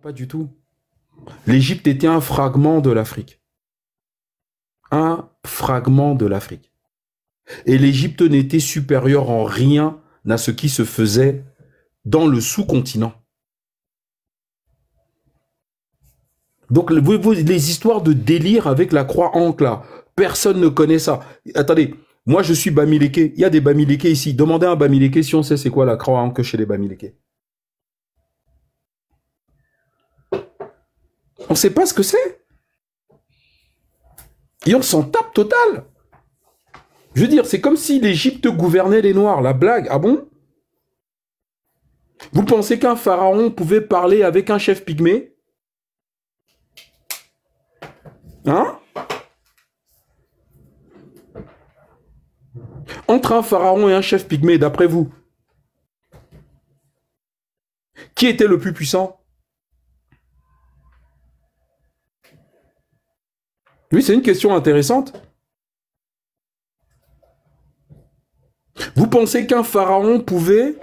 Pas du tout. L'Égypte était un fragment de l'Afrique. Un fragment de l'Afrique. Et l'Égypte n'était supérieure en rien à ce qui se faisait dans le sous-continent. Donc, les histoires de délire avec la croix ankh, là, personne ne connaît ça. Attendez, moi je suis Bamileke, il y a des Bamileke ici. Demandez à un Bamileke si on sait c'est quoi la croix ankh chez les Bamileke. On ne sait pas ce que c'est. Et on s'en tape total. Je veux dire, c'est comme si l'Égypte gouvernait les Noirs. La blague, ah bon? Vous pensez qu'un pharaon pouvait parler avec un chef pygmée? Hein? Entre un pharaon et un chef pygmée, d'après vous, qui était le plus puissant? Oui, c'est une question intéressante. Vous pensez qu'un pharaon pouvait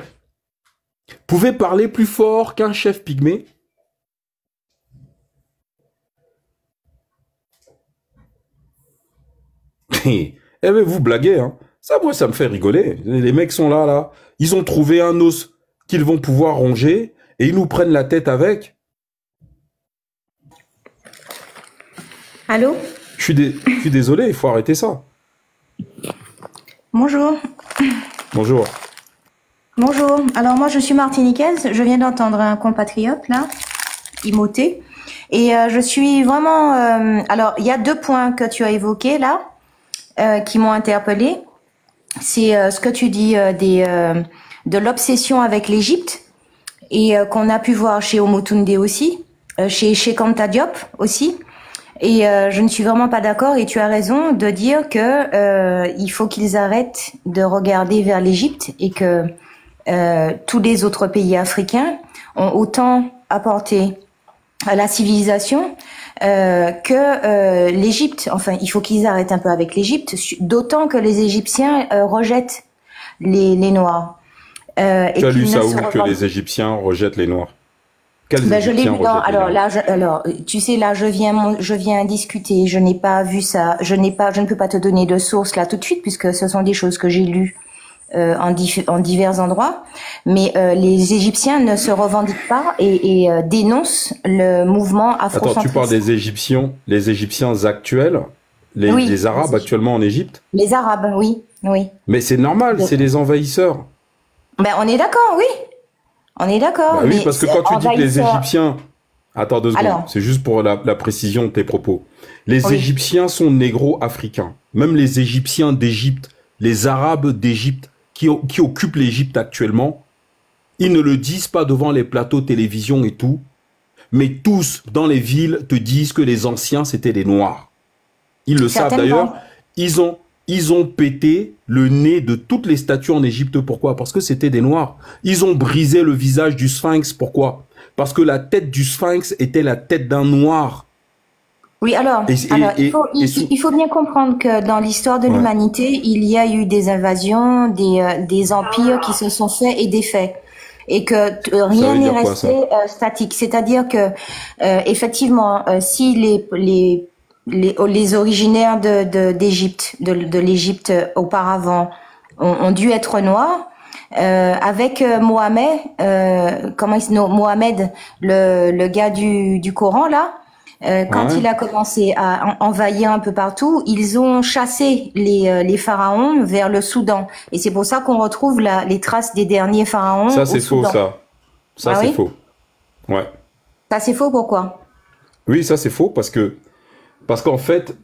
parler plus fort qu'un chef pygmée? Eh ben vous blaguez, hein. Ça, moi, ça me fait rigoler. Les mecs sont là. Ils ont trouvé un os qu'ils vont pouvoir ronger et ils nous prennent la tête avec. Allô? Je suis désolé, il faut arrêter ça. Bonjour. Bonjour. Bonjour. Alors moi, je suis martiniquaise. Je viens d'entendre un compatriote, là, Imoté. Et je suis vraiment... alors, il y a 2 points que tu as évoqués, là, qui m'ont interpellée. C'est ce que tu dis de l'obsession avec l'Égypte et qu'on a pu voir chez Omotunde aussi, chez Kanta Diop aussi. Et je ne suis vraiment pas d'accord et tu as raison de dire que il faut qu'ils arrêtent de regarder vers l'Égypte et que tous les autres pays africains ont autant apporté à la civilisation que l'Égypte. Enfin, il faut qu'ils arrêtent un peu avec l'Égypte, d'autant que les Égyptiens rejettent les Noirs. Tu as lu ça où que les Égyptiens rejettent les Noirs? Quels je l'ai Égyptiens vu dans, rejettent les Noirs? alors, tu sais, là, je viens discuter, je n'ai pas vu ça, je ne peux pas te donner de source là tout de suite, puisque ce sont des choses que j'ai lues en divers endroits, mais les Égyptiens ne se revendiquent pas et dénoncent le mouvement afrocentriste. Attends, tu parles des Égyptiens actuels, les Arabes actuellement en Égypte? Les Arabes, oui. Mais c'est normal, c'est les envahisseurs. Ben, on est d'accord, oui. On est d'accord. Bah oui, parce que quand tu dis que les Égyptiens... Attends 2 secondes, c'est juste pour la précision de tes propos. Les Égyptiens sont négro-africains. Même les Égyptiens d'Égypte, les Arabes d'Égypte qui occupent l'Égypte actuellement, ils ne le disent pas devant les plateaux télévision et tout, mais tous dans les villes te disent que les anciens c'était des Noirs. Ils le savent d'ailleurs. Ils ont pété le nez de toutes les statues en Égypte. Pourquoi? Parce que c'était des Noirs. Ils ont brisé le visage du Sphinx. Pourquoi? Parce que la tête du Sphinx était la tête d'un Noir. Oui, alors, il faut bien comprendre que dans l'histoire de l'humanité, il y a eu des invasions, des empires qui se sont faits et défaits. Et que rien n'est resté statique. C'est-à-dire que, effectivement, si les originaires d'Égypte, de l'Égypte auparavant, ont dû être noirs. Avec Mohamed, Mohamed, le gars du Coran là, quand il a commencé à envahir un peu partout, ils ont chassé les pharaons vers le Soudan. Et c'est pour ça qu'on retrouve les traces des derniers pharaons. Ça c'est faux, ça. Ça c'est faux. Ouais. Ça c'est faux, pourquoi? Oui, ça c'est faux parce qu'en fait,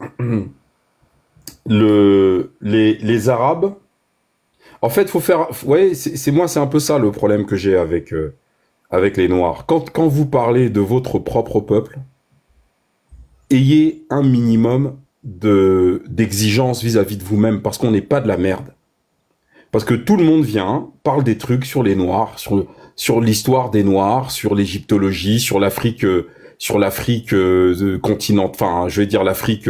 les Arabes, en fait, faut faire, ouais, c'est un peu ça le problème que j'ai avec les Noirs. Quand vous parlez de votre propre peuple, ayez un minimum d'exigence vis-à-vis de vous-même, parce qu'on n'est pas de la merde. Parce que tout le monde vient, parle des trucs sur les Noirs, sur l'histoire des Noirs, sur l'égyptologie, sur l'Afrique continent, enfin, je vais dire l'Afrique,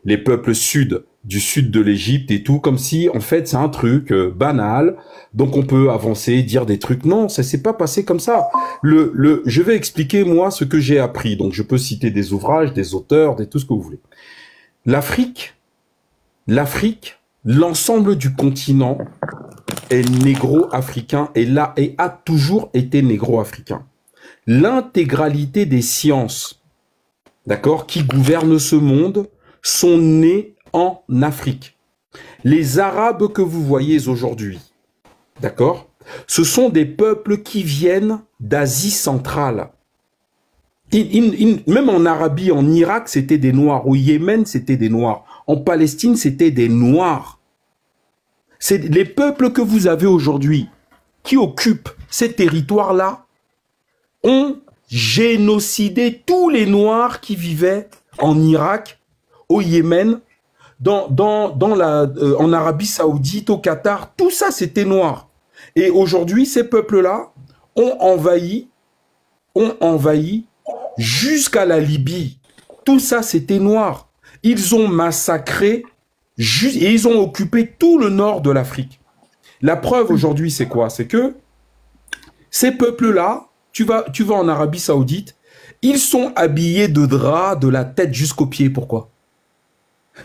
les peuples sud du sud de l'Égypte et tout, comme si, en fait, c'est un truc banal, donc on peut avancer, dire des trucs. Non, ça s'est pas passé comme ça. Je vais expliquer, moi, ce que j'ai appris. Donc, je peux citer des ouvrages, des auteurs, tout ce que vous voulez. L'Afrique, l'ensemble du continent est négro-africain et a toujours été négro-africain. L'intégralité des sciences, d'accord, qui gouvernent ce monde, sont nées en Afrique. Les Arabes que vous voyez aujourd'hui, d'accord, ce sont des peuples qui viennent d'Asie centrale. Même en Arabie, en Irak, c'était des Noirs. Au Yémen, c'était des Noirs. En Palestine, c'était des Noirs. C'est les peuples que vous avez aujourd'hui qui occupent ces territoires-là ont génocidé tous les Noirs qui vivaient en Irak, au Yémen, en Arabie Saoudite, au Qatar. Tout ça, c'était noir. Et aujourd'hui, ces peuples-là ont envahi jusqu'à la Libye. Tout ça, c'était noir. Ils ont massacré et ils ont occupé tout le nord de l'Afrique. La preuve aujourd'hui, c'est quoi? C'est que ces peuples-là, tu vas en Arabie Saoudite, ils sont habillés de drap de la tête jusqu'aux pieds. Pourquoi?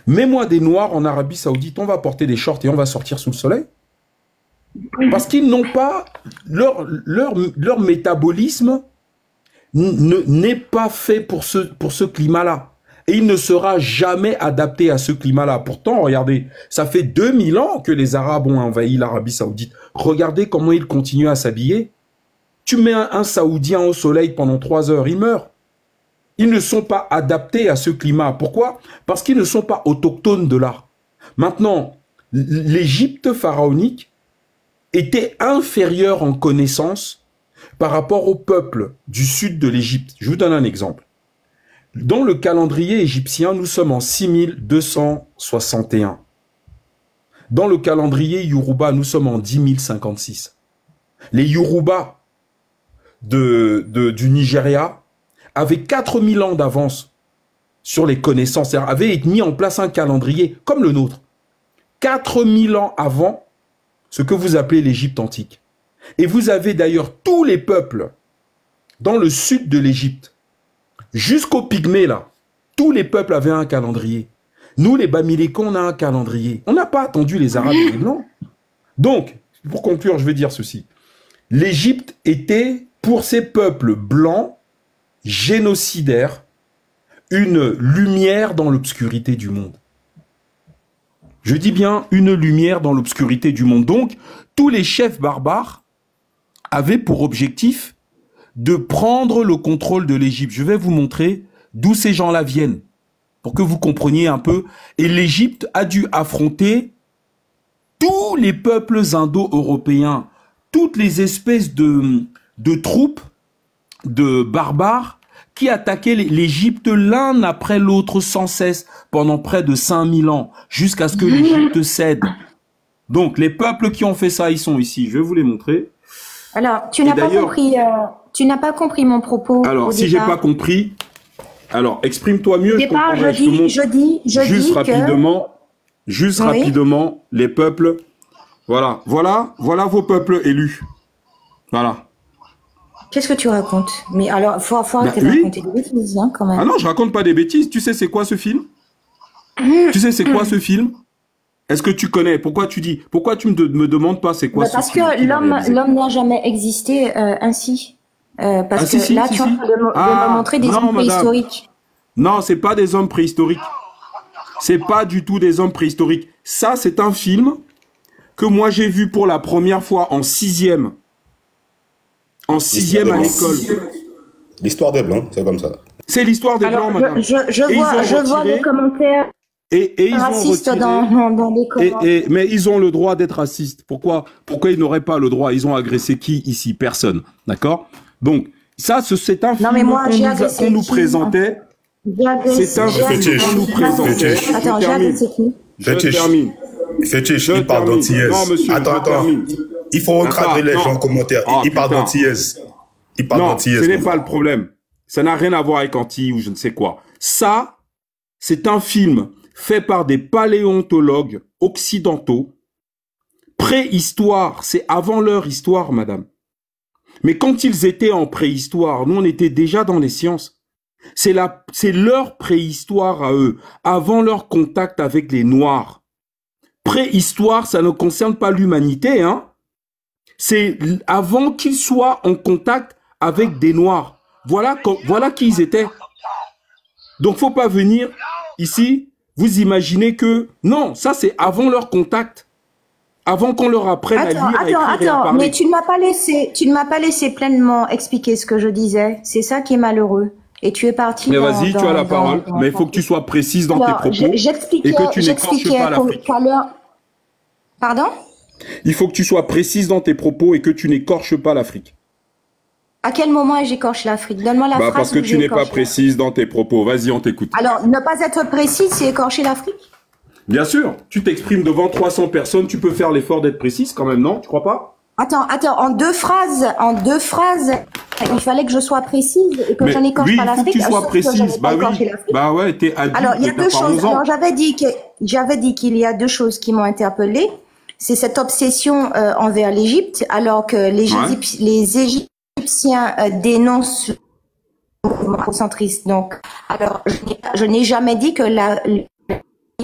Mets-moi des Noirs en Arabie Saoudite, on va porter des shorts et on va sortir sous le soleil. Parce qu'ils n'ont pas... Leur métabolisme n'est pas fait pour ce climat-là. Et il ne sera jamais adapté à ce climat-là. Pourtant, regardez, ça fait 2000 ans que les Arabes ont envahi l'Arabie Saoudite. Regardez comment ils continuent à s'habiller. Tu mets un Saoudien au soleil pendant 3 heures, il meurt. Ils ne sont pas adaptés à ce climat. Pourquoi? Parce qu'ils ne sont pas autochtones de là. Maintenant, l'Égypte pharaonique était inférieure en connaissance par rapport au peuple du sud de l'Égypte. Je vous donne un exemple. Dans le calendrier égyptien, nous sommes en 6261. Dans le calendrier Yoruba, nous sommes en 10 056. Les Yoruba du Nigeria avaient 4000 ans d'avance sur les connaissances, avaient mis en place un calendrier comme le nôtre. 4000 ans avant ce que vous appelez l'Égypte antique. Et vous avez d'ailleurs tous les peuples dans le sud de l'Égypte, jusqu'aux Pygmées, là, tous les peuples avaient un calendrier. Nous, les Bamilékons, on a un calendrier. On n'a pas attendu les Arabes et les Blancs. Donc, pour conclure, je vais dire ceci. L'Égypte était, pour ces peuples blancs, génocidaires, une lumière dans l'obscurité du monde. Je dis bien une lumière dans l'obscurité du monde. Donc, tous les chefs barbares avaient pour objectif de prendre le contrôle de l'Égypte. Je vais vous montrer d'où ces gens-là viennent, pour que vous compreniez un peu. Et l'Égypte a dû affronter tous les peuples indo-européens, toutes les espèces de troupes de barbares qui attaquaient l'Égypte l'un après l'autre sans cesse pendant près de 5000 ans, jusqu'à ce que l'Égypte cède. Donc, les peuples qui ont fait ça, ils sont ici. Je vais vous les montrer. Alors, tu n'as pas compris... Tu n'as pas compris mon propos. Alors, si j'ai pas compris, alors exprime-toi mieux. Je dis juste rapidement, les peuples. Voilà vos peuples élus. Voilà. Qu'est-ce que tu racontes? Mais alors, faut arrêter de raconter des bêtises, hein, quand même. Ah non, je raconte pas des bêtises. Tu sais c'est quoi ce film? Tu sais c'est quoi ce film? Est-ce que tu connais? Pourquoi tu me demandes pas c'est quoi ce film? Parce que l'homme n'a jamais existé ainsi. Parce que là, tu es en train de me montrer des hommes préhistoriques. Non, c'est pas des hommes préhistoriques. C'est pas du tout des hommes préhistoriques. Ça, c'est un film que moi j'ai vu pour la première fois en 6e. En 6e à l'école. L'histoire des Blancs, c'est comme ça. C'est l'histoire des Blancs, madame. Je vois les commentaires. Et ils racistes ont dans les commentaires. Mais ils ont le droit d'être racistes. Pourquoi ils n'auraient pas le droit? Ils ont agressé qui ici? Personne. D'accord? Donc, ça, c'est un film qu'on nous présentait. C'est un film qu'on nous présentait. Attends, j'ai agressé qui? Je termine. Fétiche, il parle d'antillaise. Non, monsieur, attends. Il faut recadrer les gens en commentaire. Il parle d'antillaise. Non, ce n'est pas le problème. Ça n'a rien à voir avec Antilles ou je ne sais quoi. Ça, c'est un film fait par des paléontologues occidentaux. Préhistoire, c'est avant leur histoire, madame. Mais quand ils étaient en préhistoire, nous on était déjà dans les sciences. C'est leur préhistoire à eux, avant leur contact avec les Noirs. Préhistoire, ça ne concerne pas l'humanité, hein. C'est avant qu'ils soient en contact avec des Noirs. Voilà qui ils étaient. Donc, faut pas venir ici, vous imaginez que... Non, ça c'est avant leur contact. Avant qu'on leur apprenne à lire, à écrire et à parler. Mais tu ne m'as pas laissé pleinement expliquer ce que je disais. C'est ça qui est malheureux. Et tu es parti. Mais vas-y, tu as la parole. Mais il faut que tu sois précise dans tes propos et que tu n'écorches pas l'Afrique. Pardon? Il faut que tu sois précise dans tes propos et que tu n'écorches pas l'Afrique. À quel moment j'écorche l'Afrique? Donne-moi la phrase. Parce que tu n'es pas précise dans tes propos. Vas-y, on t'écoute. Alors, ne pas être précise, c'est écorcher l'Afrique? Bien sûr. Tu t'exprimes devant 300 personnes. Tu peux faire l'effort d'être précise quand même, non? Tu crois pas? Attends. En deux phrases, il fallait que je sois précise et que je n'écorche pas l'Afrique. Oui, il faut que tu sois précise. Bah oui. Bah ouais, t'es adulte. Alors, il y a deux choses. Alors, j'avais dit qu'il y a deux choses qui m'ont interpellée. C'est cette obsession envers l'Égypte, alors que les Égyptiens dénoncent le mouvement centriste. Donc, alors, je n'ai jamais dit que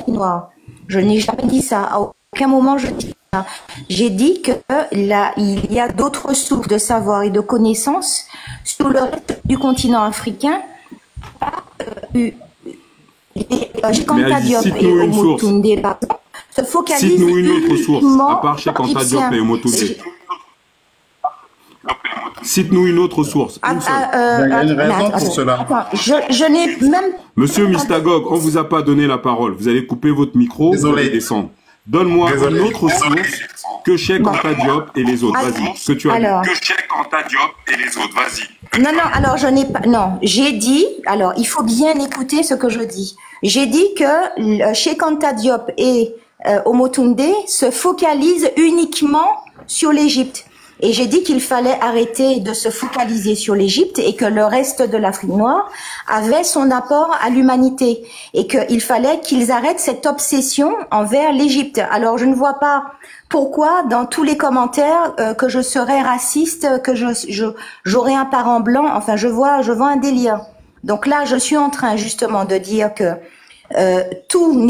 noire. Je n'ai jamais dit ça. À aucun moment je dis ça. J'ai dit que là, il y a d'autres sources de savoir et de connaissances sur le reste du continent africain. Cite-nous une source. Se focalise. Cite-nous une autre source, à part chez Anta Diop et Omotunde. Cite-nous une autre source. Il y a une raison pour cela. Attends, je n'ai même... Monsieur Mystagog, on vous a pas donné la parole. Vous allez couper votre micro, vous allez descendre. Donne-moi une autre source que Cheikh Anta Diop et les autres. Vas-y, ce que tu as dit. Que Cheikh Anta Diop et les autres, vas-y. Non, alors je n'ai pas... Non, j'ai dit... Alors, il faut bien écouter ce que je dis. J'ai dit que Cheikh Anta Diop et Omotunde se focalisent uniquement sur l'Égypte. Et j'ai dit qu'il fallait arrêter de se focaliser sur l'Égypte et que le reste de l'Afrique noire avait son apport à l'humanité et qu'il fallait qu'ils arrêtent cette obsession envers l'Égypte. Alors je ne vois pas pourquoi dans tous les commentaires que je serais raciste, que j'aurais un parent blanc. Enfin, je vois un délire. Donc là, je suis en train justement de dire que tout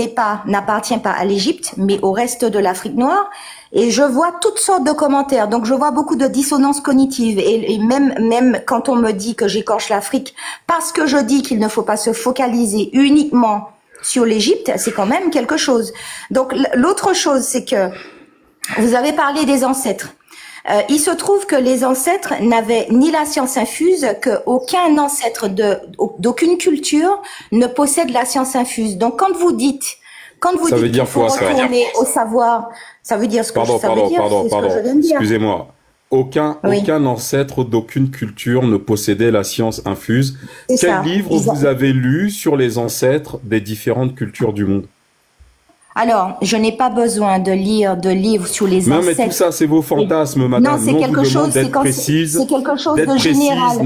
n'appartient pas à l'Égypte, mais au reste de l'Afrique noire. Et je vois toutes sortes de commentaires. Donc, je vois beaucoup de dissonance cognitive. Et même quand on me dit que j'écorche l'Afrique, parce que je dis qu'il ne faut pas se focaliser uniquement sur l'Égypte, c'est quand même quelque chose. Donc, l'autre chose, c'est que vous avez parlé des ancêtres. Il se trouve que les ancêtres n'avaient ni la science infuse, qu'aucun ancêtre d'aucune culture ne possède la science infuse. Donc, quand vous dites qu'il faut retourner au savoir, ça veut dire ce que ça veut dire. Pardon. Excusez-moi. Aucun ancêtre d'aucune culture ne possédait la science infuse. Quel livre vous avez lu sur les ancêtres des différentes cultures du monde? Alors, je n'ai pas besoin de lire de livres sur les ancêtres. Non, mais tout ça, c'est vos fantasmes, madame. Non, c'est quelque chose de général.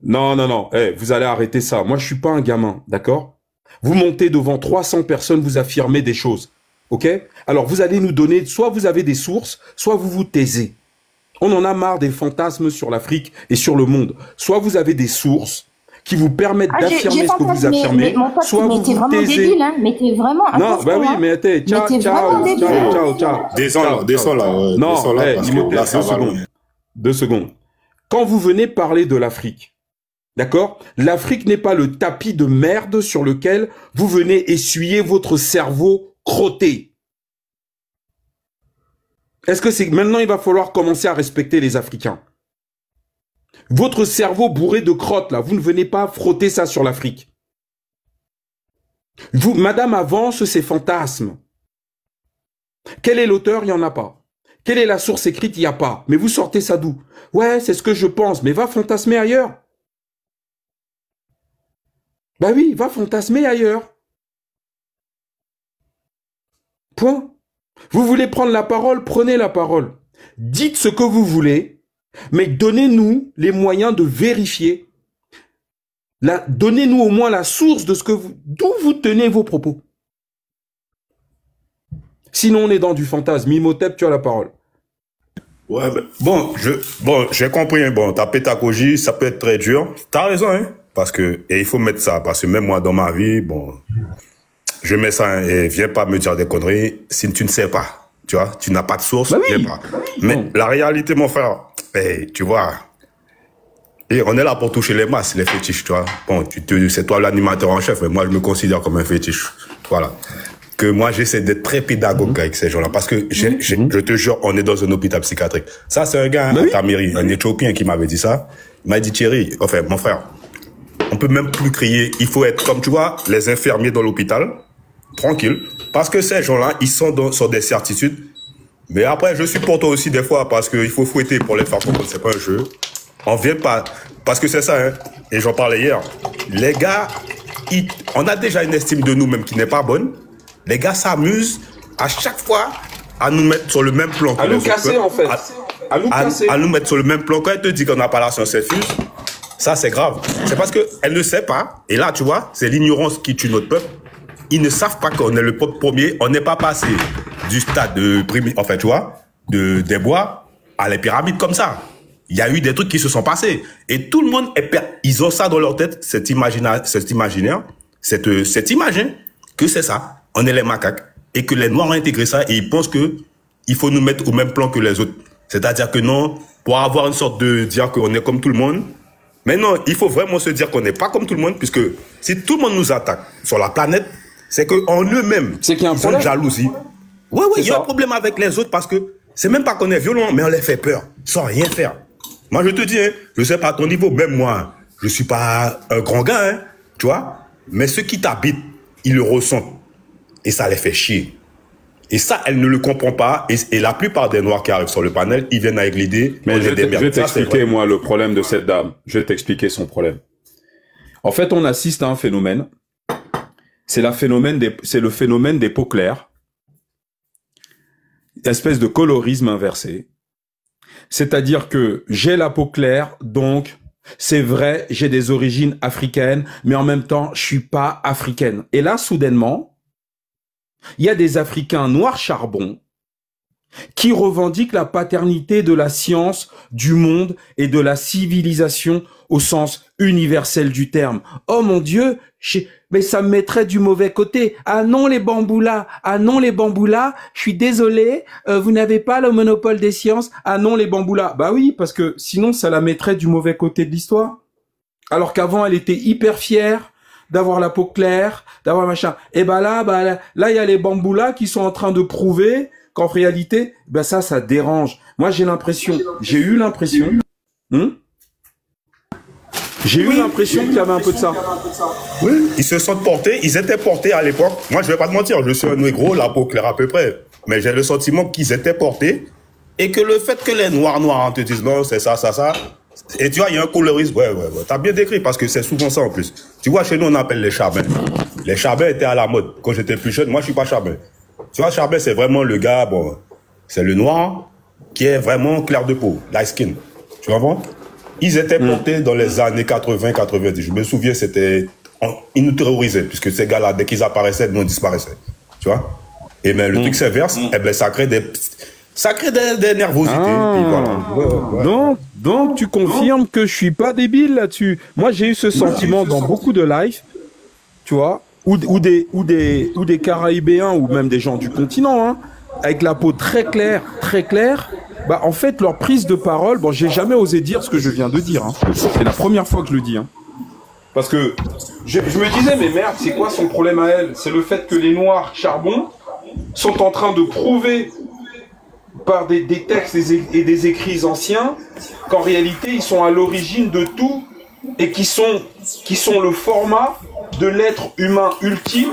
Non. Vous allez arrêter ça. Moi, je suis pas un gamin, d'accord? Vous montez devant 300 personnes, vous affirmez des choses, ok? Alors, vous allez nous donner, soit vous avez des sources, soit vous vous taisez. On en a marre des fantasmes sur l'Afrique et sur le monde. Soit vous avez des sources qui vous permettent d'affirmer ce que vous affirmez, soit vous vous taisez. Débile, hein, mais t'es vraiment un non, bah oui, mais attends, ciao. Descends là. Non, s'il me plaît, 2 secondes. Quand vous venez parler de l'Afrique, d'accord? L'Afrique n'est pas le tapis de merde sur lequel vous venez essuyer votre cerveau crotté. Est-ce que c'est maintenant il va falloir commencer à respecter les Africains? Votre cerveau bourré de crottes, là, vous ne venez pas frotter ça sur l'Afrique. Vous, madame avance ses fantasmes. Quel est l'auteur? Il n'y en a pas. Quelle est la source écrite? Il n'y a pas. Mais vous sortez ça d'où? Ouais, c'est ce que je pense, mais va fantasmer ailleurs. Bah oui, va fantasmer ailleurs. Point. Vous voulez prendre la parole? Prenez la parole. Dites ce que vous voulez. Mais donnez-nous les moyens de vérifier. Donnez-nous au moins la source de d'où vous tenez vos propos. Sinon, on est dans du fantasme. Imhotep, tu as la parole. Ouais, j'ai compris. Bon, ta pédagogie, ça peut être très dur. T'as raison, hein. Parce que, et il faut mettre ça. Parce que même moi, dans ma vie, bon, je mets ça, hein, et viens pas me dire des conneries si tu ne sais pas. Tu vois, tu n'as pas de source, bah oui. viens pas. Mais la réalité, mon frère, tu vois, et on est là pour toucher les masses, les fétiches, tu vois. Bon, c'est toi l'animateur en chef, mais moi, je me considère comme un fétiche. Voilà. Que moi, j'essaie d'être très pédagogue avec ces gens-là. Parce que, je te jure, on est dans un hôpital psychiatrique. Ça, c'est un gars à Tamiri, un Éthiopien qui m'avait dit ça. Il m'a dit, Thierry, enfin, mon frère, on peut même plus crier. Il faut être comme, tu vois, les infirmiers dans l'hôpital, tranquille. Parce que ces gens-là, ils sont sur des certitudes. Mais après, je suis pour toi aussi des fois, parce qu'il faut fouetter pour les faire comprendre. C'est pas un jeu. On vient pas, parce que c'est ça, hein. Et j'en parlais hier. Les gars, on a déjà une estime de nous-mêmes qui n'est pas bonne. Les gars s'amusent à chaque fois à nous mettre sur le même plan. À nous casser, en fait. À nous mettre sur le même plan. Quand elle te dit qu'on n'a pas la science infuse, ça, c'est grave. C'est parce qu'elle ne sait pas. Et là, tu vois, c'est l'ignorance qui tue notre peuple. Ils ne savent pas qu'on est le peuple premier. On n'est pas passé du stade de enfin, tu vois, des bois à les pyramides comme ça. Il y a eu des trucs qui se sont passés. Et tout le monde ils ont ça dans leur tête, cet imaginaire, cette image, hein, que c'est ça. On est les macaques. Et que les Noirs ont intégré ça et ils pensent que il faut nous mettre au même plan que les autres. C'est-à-dire que non, pour avoir une sorte de dire qu'on est comme tout le monde. Mais non, il faut vraiment se dire qu'on n'est pas comme tout le monde, puisque si tout le monde nous attaque sur la planète, c'est qu'en eux-mêmes, ils ont une jalousie. Ouais, il y a un problème avec les autres parce que c'est même pas qu'on est violent, mais on les fait peur, sans rien faire. Moi, je te dis, hein, je sais pas à ton niveau, même moi, je suis pas un grand gars, hein, tu vois, mais ceux qui t'habitent, ils le ressentent. Et ça les fait chier. Et ça, elle ne le comprend pas. Et la plupart des Noirs qui arrivent sur le panel, ils viennent avec l'idée... Mais je vais t'expliquer, moi, le problème de cette dame. Je vais t'expliquer son problème. En fait, on assiste à un phénomène. C'est le phénomène des peaux claires. Espèce de colorisme inversé. C'est-à-dire que j'ai la peau claire, donc... C'est vrai, j'ai des origines africaines, mais en même temps, je suis pas africaine. Et là, soudainement... Il y a des Africains noirs charbon qui revendiquent la paternité de la science, du monde et de la civilisation au sens universel du terme. Oh mon Dieu, mais ça me mettrait du mauvais côté. Ah non les bamboulas, ah non les bamboulas, je suis désolé, vous n'avez pas le monopole des sciences. Ah non les bamboulas. Bah oui, parce que sinon ça la mettrait du mauvais côté de l'histoire. Alors qu'avant elle était hyper fière d'avoir la peau claire, d'avoir machin. Et là, il y a les bamboulas qui sont en train de prouver qu'en réalité, ça dérange. Moi, j'ai eu l'impression qu'il y avait un peu de ça. Oui, ils se sont portés, ils étaient portés à l'époque. Moi, je vais pas te mentir, je suis un négro, la peau claire à peu près. Mais j'ai le sentiment qu'ils étaient portés et que le fait que les noirs te disent non, c'est ça. Et tu vois, il y a un colorisme. Ouais. T'as bien décrit parce que c'est souvent ça en plus. Tu vois, chez nous, on appelle les charbins. Les charbins étaient à la mode. Quand j'étais plus jeune, moi, je suis pas charbin. Tu vois, charbin, c'est vraiment le gars, bon, c'est le noir qui est vraiment clair de peau, light skin. Tu comprends? Ils étaient portés dans les années 80-90. Je me souviens, ils nous terrorisaient puisque ces gars-là, dès qu'ils apparaissaient, nous, on disparaissait. Tu vois? Et mais le truc s'inverse, ça crée des nervosités. Puis voilà. Donc, tu confirmes que je suis pas débile là-dessus. Moi, j'ai eu ce sentiment dans beaucoup de lives, tu vois, ou des Caraïbéens, ou même des gens du continent, hein, avec la peau très claire. En fait, leur prise de parole, j'ai jamais osé dire ce que je viens de dire. Hein. C'est la première fois que je le dis. Hein. Parce que je me disais, mais merde, c'est quoi son problème à elle? C'est le fait que les Noirs charbon sont en train de prouver par des textes et des écrits anciens qu'en réalité ils sont à l'origine de tout et qui sont le format de l'être humain ultime.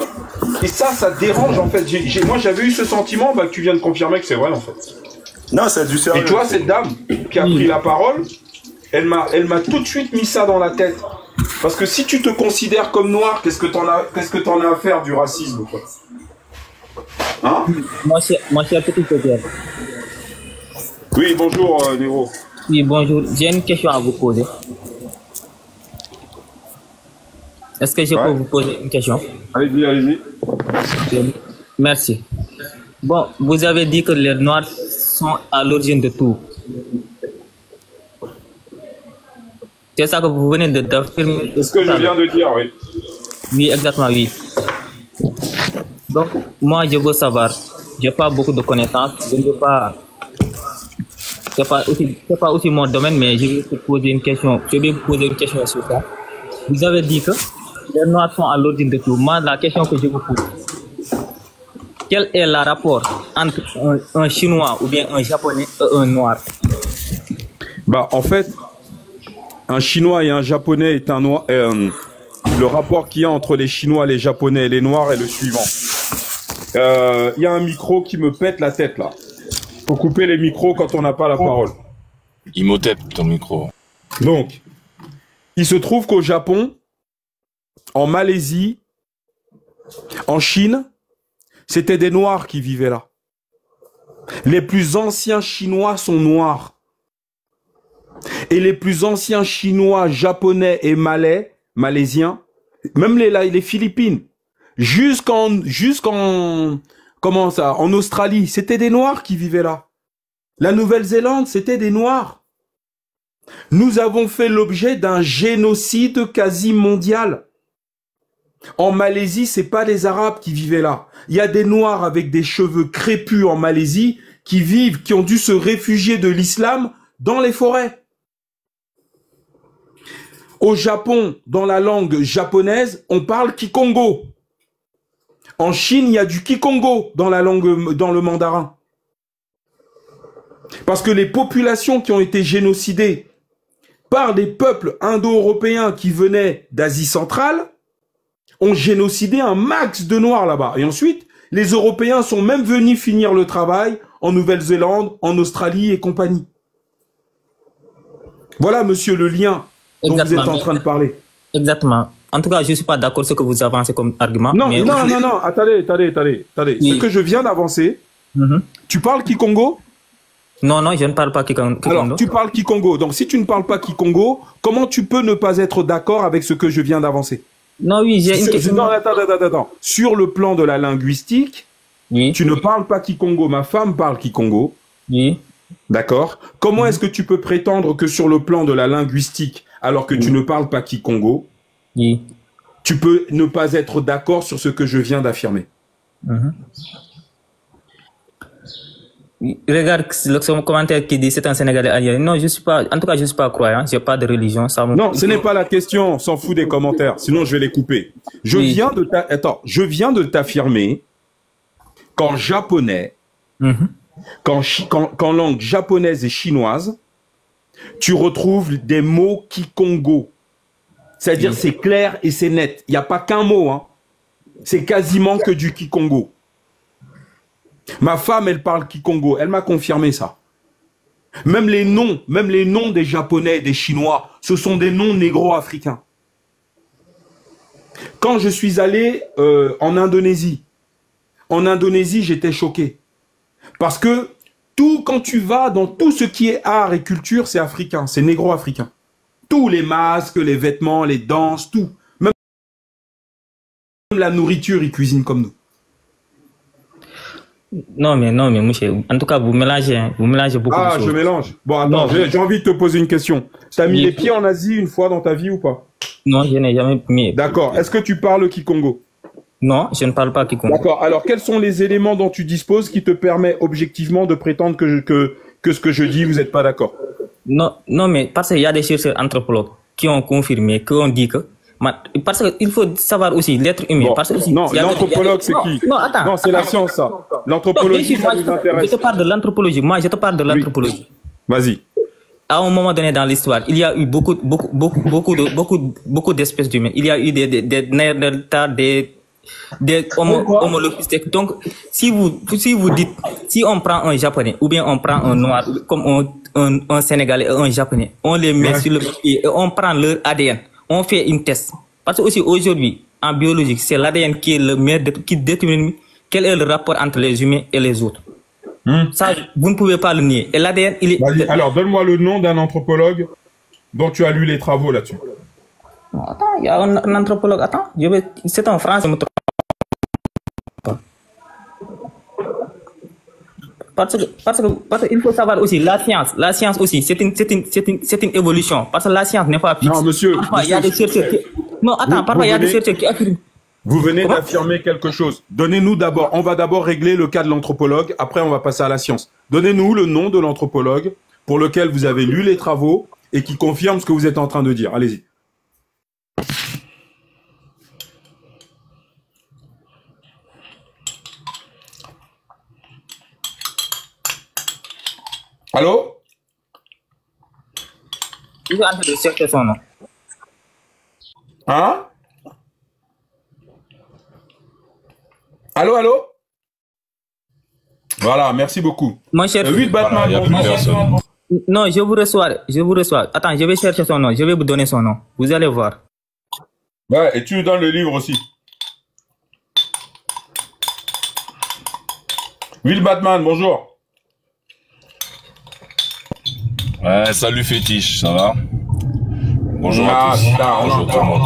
Et ça dérange en fait. Moi j'avais eu ce sentiment que tu viens de confirmer que c'est vrai en fait. Non, c'est du sérieux. Et tu vois cette dame qui a pris la parole, elle m'a tout de suite mis ça dans la tête. Parce que si tu te considères comme noir, qu'est-ce que t'en as à faire du racisme quoi? Hein? Moi c'est un petit peu. Oui, bonjour Nero. Oui, bonjour. J'ai une question à vous poser. Est-ce que je peux vous poser une question? Allez-y, allez-y. Merci. Bon, vous avez dit que les Noirs sont à l'origine de tout. C'est ça que vous venez d'affirmer. C'est ce que je viens de dire, oui. Oui, exactement, oui. Donc, moi, je veux savoir. Je n'ai pas beaucoup de connaissances. Je ne veux pas... Ce n'est pas aussi mon domaine, mais je vais vous poser une question. Je vais vous poser une question sur ça. Vous avez dit que les Noirs sont à l'origine de tout. Moi, la question que je vous pose, quel est le rapport entre un Chinois ou bien un Japonais et un Noir? Bah, en fait, un Chinois et un Japonais est un Noir. Le rapport qu'il y a entre les Chinois, les Japonais et les Noirs est le suivant. Il y a un micro qui me pète la tête, là. Faut couper les micros quand on n'a pas la parole. Imhotep, ton micro. Donc, il se trouve qu'au Japon, en Malaisie, en Chine, c'était des Noirs qui vivaient là. Les plus anciens Chinois sont noirs. Et les plus anciens Chinois, Japonais et Malais, Malaisiens, même les Philippines, jusqu'en comment ça, en Australie, c'était des Noirs qui vivaient là. La Nouvelle-Zélande, c'était des Noirs. Nous avons fait l'objet d'un génocide quasi mondial. En Malaisie, c'est pas les Arabes qui vivaient là. Il y a des Noirs avec des cheveux crépus en Malaisie qui ont dû se réfugier de l'islam dans les forêts. Au Japon, dans la langue japonaise, on parle Kikongo. En Chine, il y a du Kikongo dans la langue, dans le mandarin. Parce que les populations qui ont été génocidées par des peuples indo-européens qui venaient d'Asie centrale ont génocidé un max de Noirs là-bas. Et ensuite, les Européens sont même venus finir le travail en Nouvelle-Zélande, en Australie et compagnie. Voilà, monsieur, le lien dont vous êtes en train de parler. Exactement. En tout cas, je ne suis pas d'accord sur ce que vous avancez comme argument. Non, mais non, attendez. Oui. Ce que je viens d'avancer, tu parles Kikongo? Non, je ne parle pas Kikongo. Alors, tu parles Kikongo. Donc, si tu ne parles pas Kikongo, comment tu peux ne pas être d'accord avec ce que je viens d'avancer? Non, oui, j'ai une question. Non, attends. Sur le plan de la linguistique, tu ne parles pas Kikongo. Ma femme parle Kikongo. Oui. D'accord. Comment est-ce que tu peux prétendre que sur le plan de la linguistique, alors que tu ne parles pas Kikongo, tu peux ne pas être d'accord sur ce que je viens d'affirmer? Regarde le commentaire qui dit c'est un Sénégalais allié. Non, je suis pas. En tout cas, je suis pas croyant. J'ai pas de religion. Non, ce n'est pas la question. On s'en fout des commentaires. Sinon, je vais les couper. Je viens de t'affirmer qu'en japonais, qu'en langue japonaise et chinoise, tu retrouves des mots Kikongo. C'est-à-dire, c'est clair et c'est net. Il n'y a pas qu'un mot, hein. C'est quasiment que du Kikongo. Ma femme, elle parle Kikongo. Elle m'a confirmé ça. Même les noms des Japonais et des Chinois, ce sont des noms négro-africains. Quand je suis allé en Indonésie, j'étais choqué. Parce que quand tu vas dans tout ce qui est art et culture, c'est africain, c'est négro-africain. Tous les masques, les vêtements, les danses, tout. Même la nourriture, ils cuisinent comme nous. Non, mais monsieur, en tout cas, vous mélangez beaucoup de choses. Ah, je mélange. Bon, attends, j'ai envie de te poser une question. Tu as mis les pieds en Asie une fois dans ta vie ou pas? Non, je n'ai jamais mis. D'accord. Est-ce que tu parles Kikongo? Non, je ne parle pas Kikongo. D'accord. Alors, quels sont les éléments dont tu disposes qui te permettent objectivement de prétendre que ce que je dis, vous n'êtes pas d'accord? Non, mais parce qu'il y a des chercheurs anthropologues qui ont confirmé, qui ont dit que... Parce qu'il faut savoir aussi l'être humain. Bon, parce que aussi, non, l'anthropologue, c'est qui? Non, attends. Non, c'est la science, ça. L'anthropologie, ça nous intéresse. Je te parle de l'anthropologie. Moi, je te parle de l'anthropologie. Oui. Vas-y. À un moment donné dans l'histoire, il y a eu beaucoup d'espèces d'humains. Il y a eu des Néandertals, des Homo lupus. Donc, si vous dites, si on prend un Japonais ou bien on prend un Noir, comme un Sénégalais et un Japonais, on les met sur le pied et on prend leur ADN. On fait une test. Parce que aussi aujourd'hui, en biologie, c'est l'ADN qui est le meilleur qui détermine quel est le rapport entre les humains et les autres. Ça, vous ne pouvez pas le nier. Et l'ADN, il est... Alors, donne-moi le nom d'un anthropologue dont tu as lu les travaux là-dessus. Attends, il y a un anthropologue. Attends, c'est en France, je me trompe pas. Parce qu'il faut savoir aussi, la science aussi, c'est une évolution. Parce que la science n'est pas fixe. Non, monsieur. Parfois, il y a des chercheurs qui... Non, attends, parfois, il y a des chercheurs qui affirment. Vous venez d'affirmer quelque chose. Donnez-nous d'abord, on va d'abord régler le cas de l'anthropologue, après on va passer à la science. Donnez-nous le nom de l'anthropologue pour lequel vous avez lu les travaux et qui confirme ce que vous êtes en train de dire. Allez-y. Allô? Je suis en train de chercher son nom. Hein? Allô, allô? Voilà, merci beaucoup. Mon cher... 8 Batman. Il n'y a plus personne. Non, je vous reçois. Attends, je vais chercher son nom. Je vais vous donner son nom. Vous allez voir. Ouais, et tu nous donnes le livre aussi. Will Batman, bonjour. Ouais, salut Fétiche, ça va? Bonjour à tous. Bonjour tout le monde.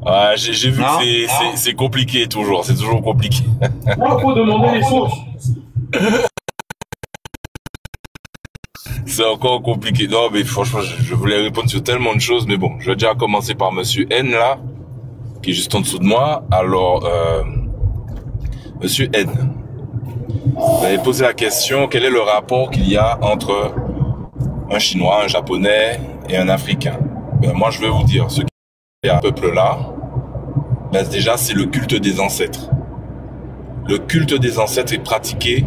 Ouais, j'ai vu que c'est compliqué toujours, c'est toujours compliqué. Il faut demander les sources. C'est encore compliqué. Non, mais franchement, je voulais répondre sur tellement de choses, mais bon, je vais déjà commencer par Monsieur N, là, qui est juste en dessous de moi. Alors, Monsieur N, vous avez posé la question, quel est le rapport qu'il y a entre un Chinois, un Japonais et un Africain? Ben, moi, je vais vous dire, ce qui est à ce peuple-là, ben, déjà, c'est le culte des ancêtres. Le culte des ancêtres est pratiqué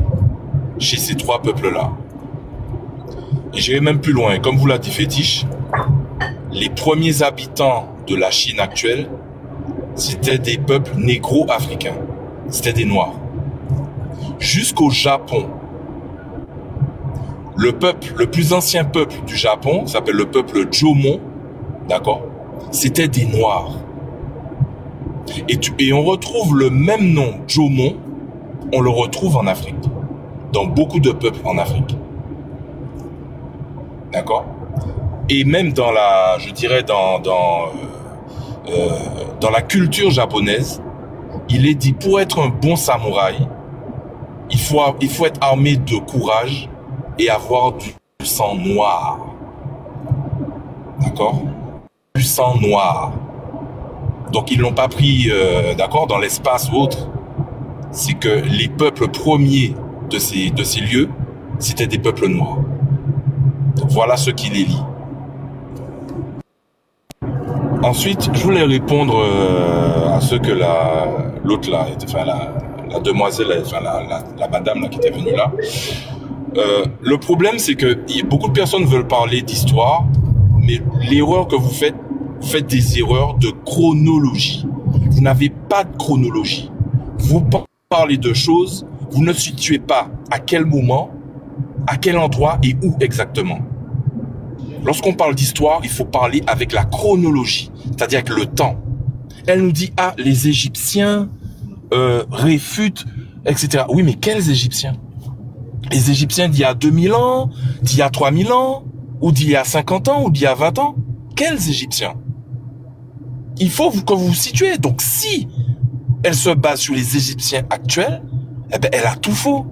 chez ces trois peuples-là. Et j'irai même plus loin. Comme vous l'a dit Fétiche, les premiers habitants de la Chine actuelle, c'était des peuples négro-africains. C'était des Noirs. Jusqu'au Japon, le plus ancien peuple du Japon, s'appelle le peuple Jomon, d'accord? C'était des Noirs. Et on retrouve le même nom, Jomon, on le retrouve en Afrique. Dans beaucoup de peuples en Afrique. D'accord? Et même dans la, je dirais dans la culture japonaise, il est dit, pour être un bon samouraï, il faut être armé de courage et avoir du sang noir. D'accord? Du sang noir. Donc ils l'ont pas pris, d'accord, dans l'espace ou autre. C'est que les peuples premiers de ces lieux, c'était des peuples noirs. Donc voilà ce qui les lie. Ensuite, je voulais répondre à ce que l'autre là, enfin la demoiselle, enfin la madame là qui était venue là. Le problème, c'est que beaucoup de personnes veulent parler d'histoire, mais l'erreur que vous faites des erreurs de chronologie. Vous n'avez pas de chronologie. Vous parlez de choses, vous ne situez pas à quel moment, à quel endroit et où exactement. Lorsqu'on parle d'histoire, il faut parler avec la chronologie, c'est-à-dire avec le temps. Elle nous dit, ah, les Égyptiens réfutent, etc. Oui, mais quels Égyptiens? Les Égyptiens d'il y a 2000 ans, d'il y a 3000 ans, ou d'il y a 50 ans, ou d'il y a 20 ans? Quels Égyptiens? Il faut que vous vous situez. Donc, si elle se base sur les Égyptiens actuels, eh ben, elle a tout faux.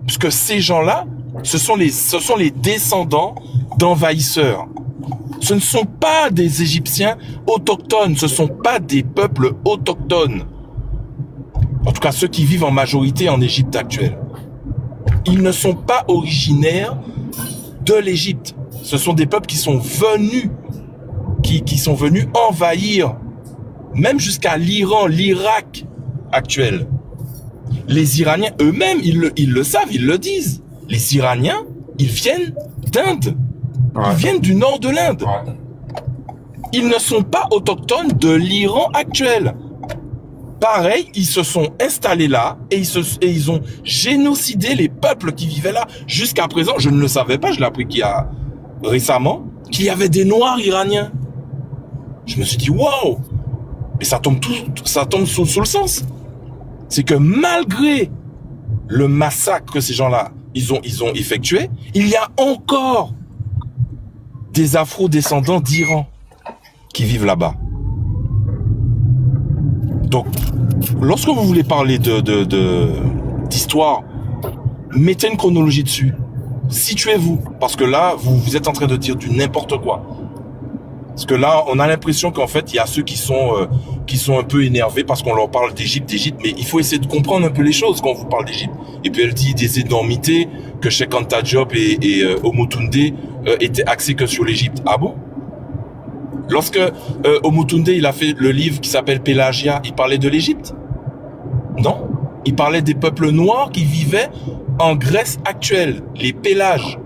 Puisque ces gens-là, ce sont les descendants d'envahisseurs. Ce ne sont pas des Égyptiens autochtones, ce ne sont pas des peuples autochtones. En tout cas, ceux qui vivent en majorité en Égypte actuelle. Ils ne sont pas originaires de l'Égypte. Ce sont des peuples qui sont venus, qui sont venus envahir, même jusqu'à l'Iran, l'Irak actuel. Les Iraniens eux-mêmes, ils le savent, ils le disent. Les Iraniens, ils viennent d'Inde. Ils viennent du nord de l'Inde. Ils ne sont pas autochtones de l'Iran actuel. Pareil, ils se sont installés là et ils ont génocidé les peuples qui vivaient là. Jusqu'à présent, je ne le savais pas, je l'ai appris récemment, qu'il y avait des Noirs iraniens. Je me suis dit, waouh! Et ça tombe sous le sens. C'est que malgré le massacre que ces gens-là, ils ont effectué, il y a encore des afro-descendants d'Iran qui vivent là-bas. Donc, lorsque vous voulez parler d'histoire, mettez une chronologie dessus. Situez-vous. Parce que là, vous êtes en train de dire du n'importe quoi. Parce que là, on a l'impression qu'en fait, il y a ceux qui sont un peu énervés parce qu'on leur parle d'Égypte, mais il faut essayer de comprendre un peu les choses quand on vous parle d'Égypte. Et puis elle dit des énormités, que Cheikh Anta Diop et Omotunde étaient axés que sur l'Égypte. Ah bon? Lorsque Omotunde, il a fait le livre qui s'appelle Pélagia, il parlait de l'Égypte? Non. Il parlait des peuples noirs qui vivaient en Grèce actuelle, les Pélages.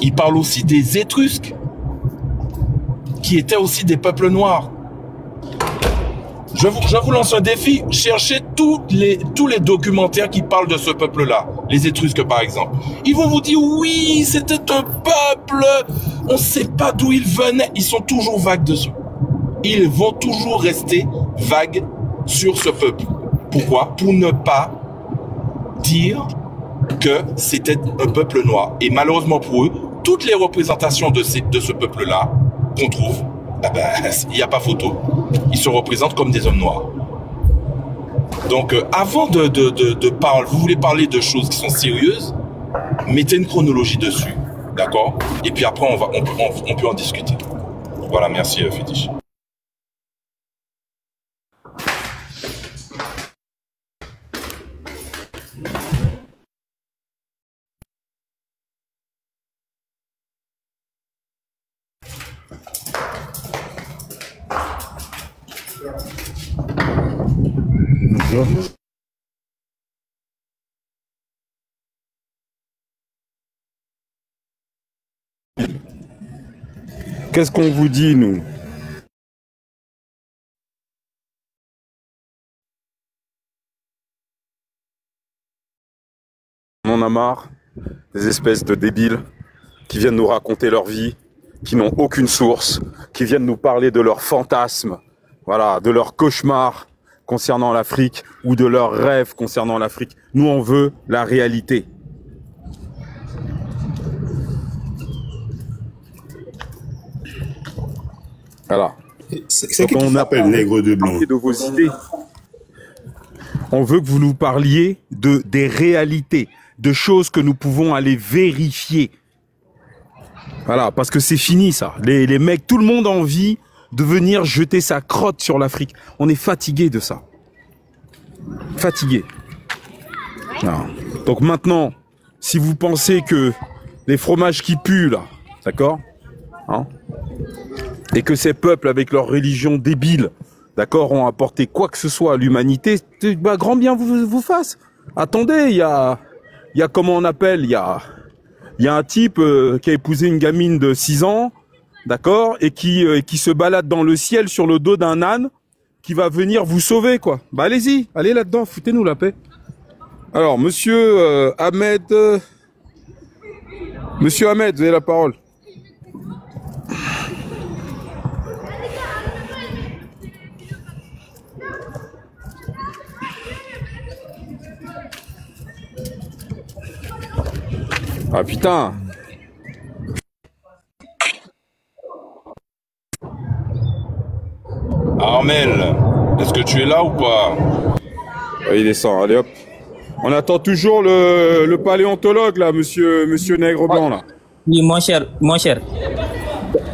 Il parle aussi des Étrusques, qui étaient aussi des peuples noirs. Je vous lance un défi. Cherchez tous les documentaires qui parlent de ce peuple-là. Les Étrusques, par exemple. Ils vont vous dire, oui, c'était un peuple. On ne sait pas d'où ils venaient. Ils sont toujours vagues dessus. Ils vont toujours rester vagues sur ce peuple. Pourquoi? Pour ne pas dire que c'était un peuple noir. Et malheureusement pour eux, toutes les représentations de ce peuple-là qu'on trouve, eh ben, il n'y a pas photo. Ils se représentent comme des hommes noirs. Donc, avant de parler, vous voulez parler de choses qui sont sérieuses, mettez une chronologie dessus, d'accord? Et puis après, on peut en discuter. Voilà, merci Fétiche. Qu'est-ce qu'on vous dit, nous? On en a marre des espèces de débiles qui viennent nous raconter leur vie, qui n'ont aucune source, qui viennent nous parler de leurs fantasmes, voilà, de leurs cauchemars concernant l'Afrique ou de leurs rêves concernant l'Afrique. Nous, on veut la réalité. Voilà. C'est qu'on appelle nègre de blanc. De vos idées. On veut que vous nous parliez des réalités, de choses que nous pouvons aller vérifier. Voilà, parce que c'est fini ça. Les mecs, tout le monde a envie de venir jeter sa crotte sur l'Afrique. On est fatigué de ça. Fatigué. Voilà. Donc maintenant, si vous pensez que les fromages qui puent là, d'accord, hein, et que ces peuples avec leur religion débile, d'accord, ont apporté quoi que ce soit à l'humanité, bah, grand bien vous fasse. Attendez, il y a comment on appelle, il y a un type qui a épousé une gamine de 6 ans, d'accord, et qui se balade dans le ciel sur le dos d'un âne, qui va venir vous sauver, quoi. Bah allez-y, allez là-dedans, foutez-nous la paix. Alors, monsieur Ahmed, vous avez la parole. Ah putain. Armel, est-ce que tu es là ou pas? Il descend, allez hop. On attend toujours le paléontologue là, monsieur Nègre Blanc là. Oui, mon cher.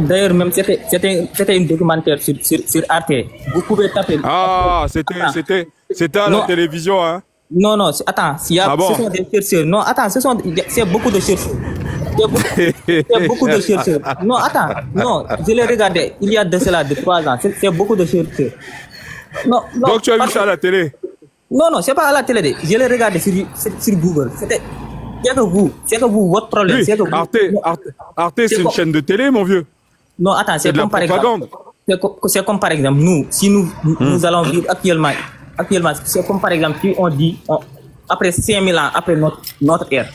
D'ailleurs, même c'était un documentaire sur Arte. Vous pouvez taper. Ah, c'était à la télévision, hein? Non, attends, ce sont des chercheurs. Non, attends, c'est beaucoup de chercheurs. C'est beaucoup de chercheurs. Non, attends, non, je l'ai regardé il y a de cela, de 3 ans. C'est beaucoup de chercheurs. Non, donc tu as vu ça à la télé? Non, c'est pas à la télé. Je l'ai regardé sur Google. C'est que vous, votre problème. Oui, c'est que vous, Arte, c'est une chaîne de télé, mon vieux. Non, attends, c'est comme par exemple. C'est comme par exemple, si nous allons vivre actuellement, c'est comme par exemple, si on dit, après 5000 ans après notre ère,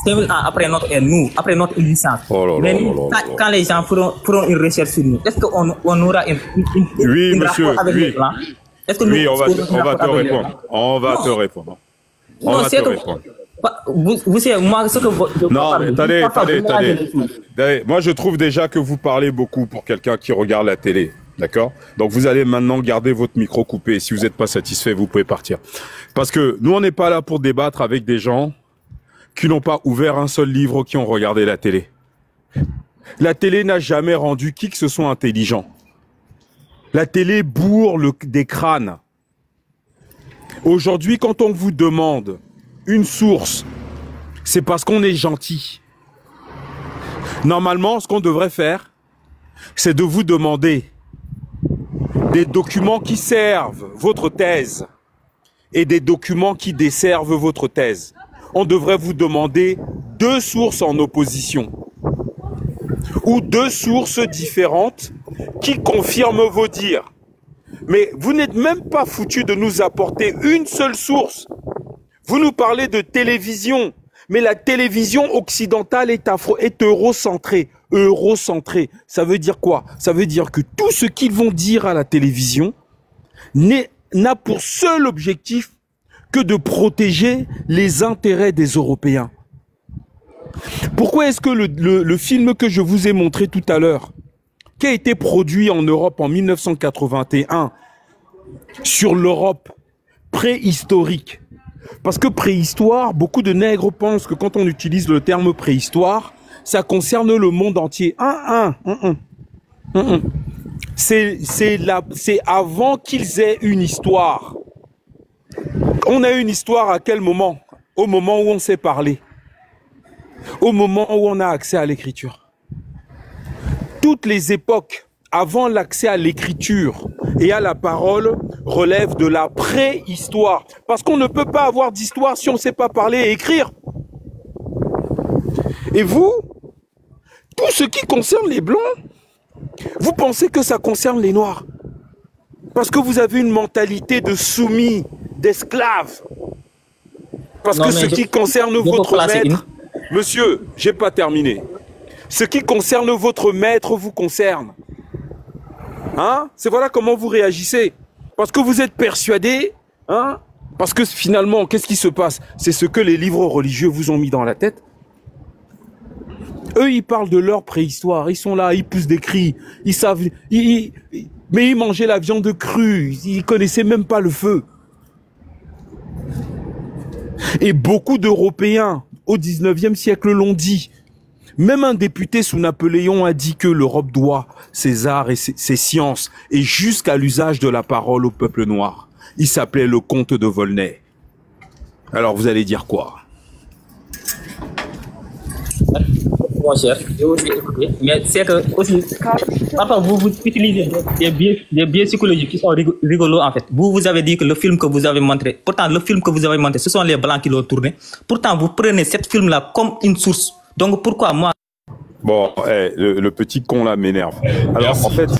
5000 ans après notre ère, après notre existence, quand les gens feront une recherche sur nous, est-ce qu'on aura une rapport avec les Blancs? Oui, on va te répondre. On va te répondre. Vous savez, moi, ce que non, mais attendez. Moi, je trouve déjà que vous parlez beaucoup pour quelqu'un qui regarde la télé. D'accord? Donc, vous allez maintenant garder votre micro coupé. Si vous n'êtes pas satisfait, vous pouvez partir. Parce que nous, on n'est pas là pour débattre avec des gens qui n'ont pas ouvert un seul livre, qui ont regardé la télé. La télé n'a jamais rendu qui que ce soit intelligent. La télé bourre des crânes. Aujourd'hui, quand on vous demande une source, c'est parce qu'on est gentil. Normalement, ce qu'on devrait faire, c'est de vous demander des documents qui servent votre thèse et des documents qui desservent votre thèse. On devrait vous demander 2 sources en opposition ou 2 sources différentes qui confirment vos dires. Mais vous n'êtes même pas foutu de nous apporter une seule source. Vous nous parlez de télévision, mais la télévision occidentale est eurocentrée. Eurocentrée, ça veut dire quoi? Ça veut dire que tout ce qu'ils vont dire à la télévision n'a pour seul objectif que de protéger les intérêts des Européens. Pourquoi est-ce que le film que je vous ai montré tout à l'heure, qui a été produit en Europe en 1981, sur l'Europe préhistorique, parce que préhistoire, beaucoup de nègres pensent que quand on utilise le terme préhistoire, ça concerne le monde entier. C'est avant qu'ils aient une histoire. On a une histoire à quel moment? Au moment où on s'est parlé. Au moment où on a accès à l'écriture. Toutes les époques avant l'accès à l'écriture et à la parole relèvent de la préhistoire. Parce qu'on ne peut pas avoir d'histoire si on ne sait pas parler et écrire. Et vous, tout ce qui concerne les Blancs, vous pensez que ça concerne les Noirs. Parce que vous avez une mentalité de soumis, d'esclaves. Parce que ce qui concerne votre maître... Monsieur, j'ai pas terminé. Ce qui concerne votre maître vous concerne. Hein? C'est voilà comment vous réagissez. Parce que vous êtes persuadé, hein? Parce que finalement, qu'est-ce qui se passe? C'est ce que les livres religieux vous ont mis dans la tête. Eux, ils parlent de leur préhistoire. Ils sont là, ils poussent des cris. Ils savent... mais ils mangeaient la viande crue. Ils connaissaient même pas le feu. Et beaucoup d'Européens, au 19e siècle, l'ont dit. Même un député sous Napoléon a dit que l'Europe doit ses arts et ses sciences, et jusqu'à l'usage de la parole au peuple noir. Il s'appelait le comte de Volnay. Alors vous allez dire quoi? Mon cher, je vous ai écouté, mais c'est que aussi, parfois vous utilisez des biais psychologiques qui sont rigolos en fait. Vous avez dit que le film que vous avez montré, pourtant le film que vous avez montré, ce sont les Blancs qui l'ont tourné. Pourtant vous prenez cette film-là comme une source. Donc pourquoi moi? Bon, le petit con là m'énerve. Alors en fait,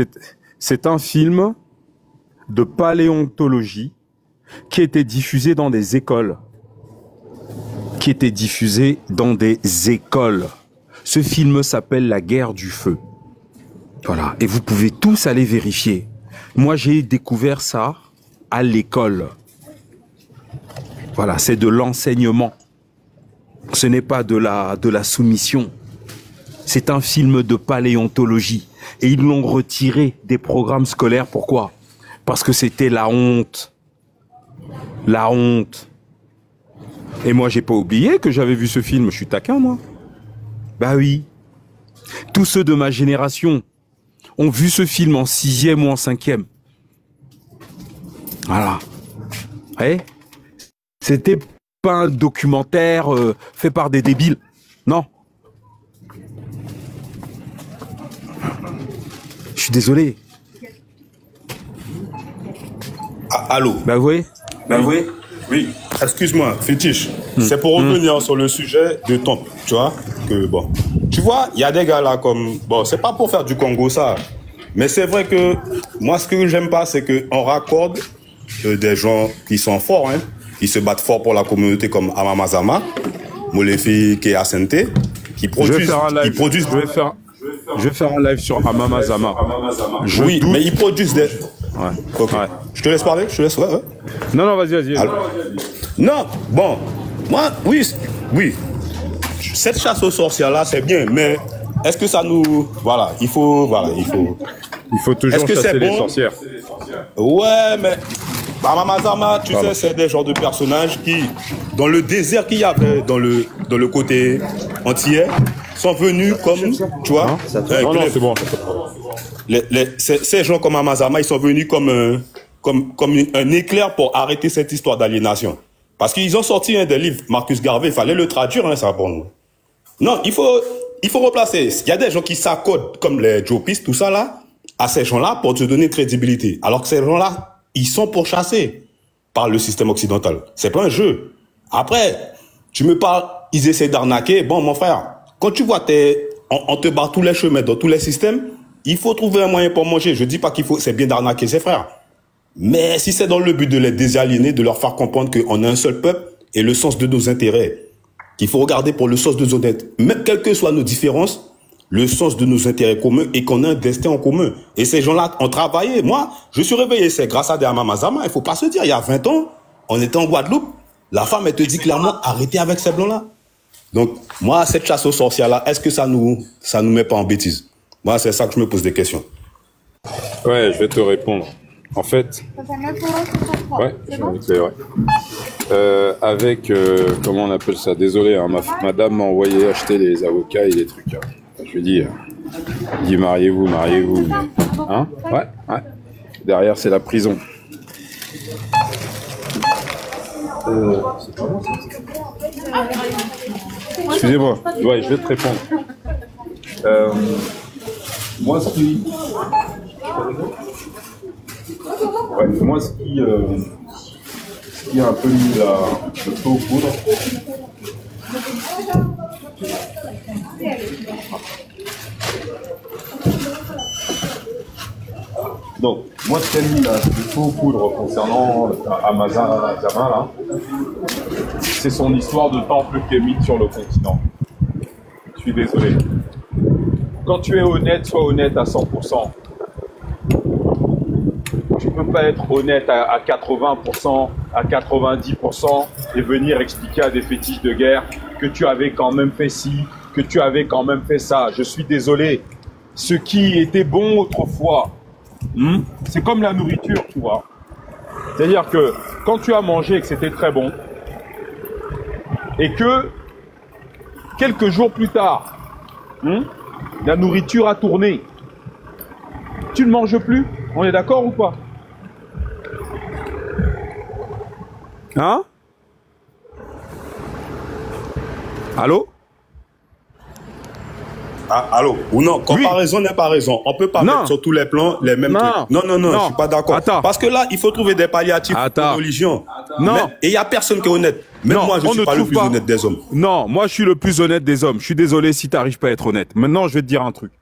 c'est un film de paléontologie qui était diffusé dans des écoles. Ce film s'appelle La Guerre du Feu. Voilà. Et vous pouvez tous aller vérifier. Moi, j'ai découvert ça à l'école. Voilà, c'est de l'enseignement. Ce n'est pas de la soumission. C'est un film de paléontologie. Et ils l'ont retiré des programmes scolaires. Pourquoi? Parce que c'était la honte. La honte. Et moi, j'ai pas oublié que j'avais vu ce film. Je suis taquin, moi. Bah oui. Tous ceux de ma génération ont vu ce film en 6e ou en 5e. Voilà. Ouais. C'était pas un documentaire fait par des débiles. Non. Je suis désolé. Ah, allô? Bah oui. Bah oui. Oui. Excuse-moi, Fétiche. C'est pour revenir sur le sujet de ton, tu vois, que bon. Tu vois, il y a des gars là comme, bon, c'est pas pour faire du Congo ça, mais c'est vrai que moi ce que j'aime pas, c'est que on raccorde des gens qui sont forts, hein, qui se battent fort pour la communauté comme Amamazama, Molefi Keasente, qui produisent, je vais faire un live sur Amamazama. Oui, mais ils produisent des... Ouais. Okay. Ouais. Je te laisse parler, ouais. Non, vas-y. Non, bon, Moi, oui, oui. Cette chasse aux sorcières-là, c'est bien, mais est-ce que ça nous... Voilà, il faut... Il faut toujours chasser les sorcières. Ouais, mais... Mama Zama, tu sais, c'est des genres de personnages qui, dans le désert qu'il y avait dans le côté antillais, sont venus comme... Tu vois non, c'est bon. Ces gens comme Mama Zama, ils sont venus comme un éclair pour arrêter cette histoire d'aliénation. Parce qu'ils ont sorti un des livres, Marcus Garvey, il fallait le traduire, hein, ça pour nous. Non, il faut replacer. Il y a des gens qui s'accordent, comme les Jopis, tout ça là, à ces gens-là pour te donner crédibilité. Alors que ces gens-là, ils sont pourchassés par le système occidental. C'est pas un jeu. Après, tu me parles, ils essaient d'arnaquer. Bon, mon frère, quand tu vois on te barre tous les chemins dans tous les systèmes, il faut trouver un moyen pour manger. Je dis pas c'est bien d'arnaquer ses frères. Mais si c'est dans le but de les désaliéner, de leur faire comprendre qu'on a un seul peuple et le sens de nos intérêts, qu'il faut regarder pour le sens de nos intérêts, même quelles que soient nos différences, le sens de nos intérêts communs et qu'on a un destin en commun. Et ces gens-là ont travaillé. Moi, je suis réveillé, c'est grâce à des Mama Zama. Il faut pas se dire, il y a 20 ans, on était en Guadeloupe, la femme, elle te dit clairement, arrêtez avec ces blancs-là. Donc, moi, cette chasse aux sorcières-là, est-ce que ça nous met pas en bêtise? Moi, c'est ça que je me pose des questions. Ouais, je vais te répondre. En fait, ouais, c'est vrai. Avec, comment on appelle ça? Désolé, hein, madame m'a envoyé acheter les avocats et les trucs. Hein. Je lui dis, mariez-vous. Hein? Ouais. Derrière, c'est la prison. C'est pas bon, ça. Excusez-moi. Ouais, je vais te répondre. Moi, ce qui... Ouais, moi, ce qui a un peu mis le feu aux poudres, donc, moi, ce qui a mis le feu aux poudres concernant Amazama, là, c'est son histoire de temple kémite sur le continent. Je suis désolé. Quand tu es honnête, sois honnête à 100%. Tu peux pas être honnête à 80%, à 90% et venir expliquer à des fétiches de guerre que tu avais quand même fait ci, que tu avais quand même fait ça. Je suis désolé. Ce qui était bon autrefois, c'est comme la nourriture, tu vois. C'est-à-dire que quand tu as mangé et que c'était très bon, et que quelques jours plus tard, la nourriture a tourné, tu ne manges plus. On est d'accord ou pas? Hein? Allô? Ah, allô? Ou non, comparaison n'est pas raison. On peut pas mettre sur tous les plans les mêmes trucs. Non, je suis pas d'accord. Parce que là, il faut trouver des palliatifs pour la religion. Non. Et il y a personne qui est honnête. Même moi, je suis pas le plus honnête des hommes. Non, moi, je suis le plus honnête des hommes. Je suis désolé si tu n'arrives pas à être honnête. Maintenant, je vais te dire un truc.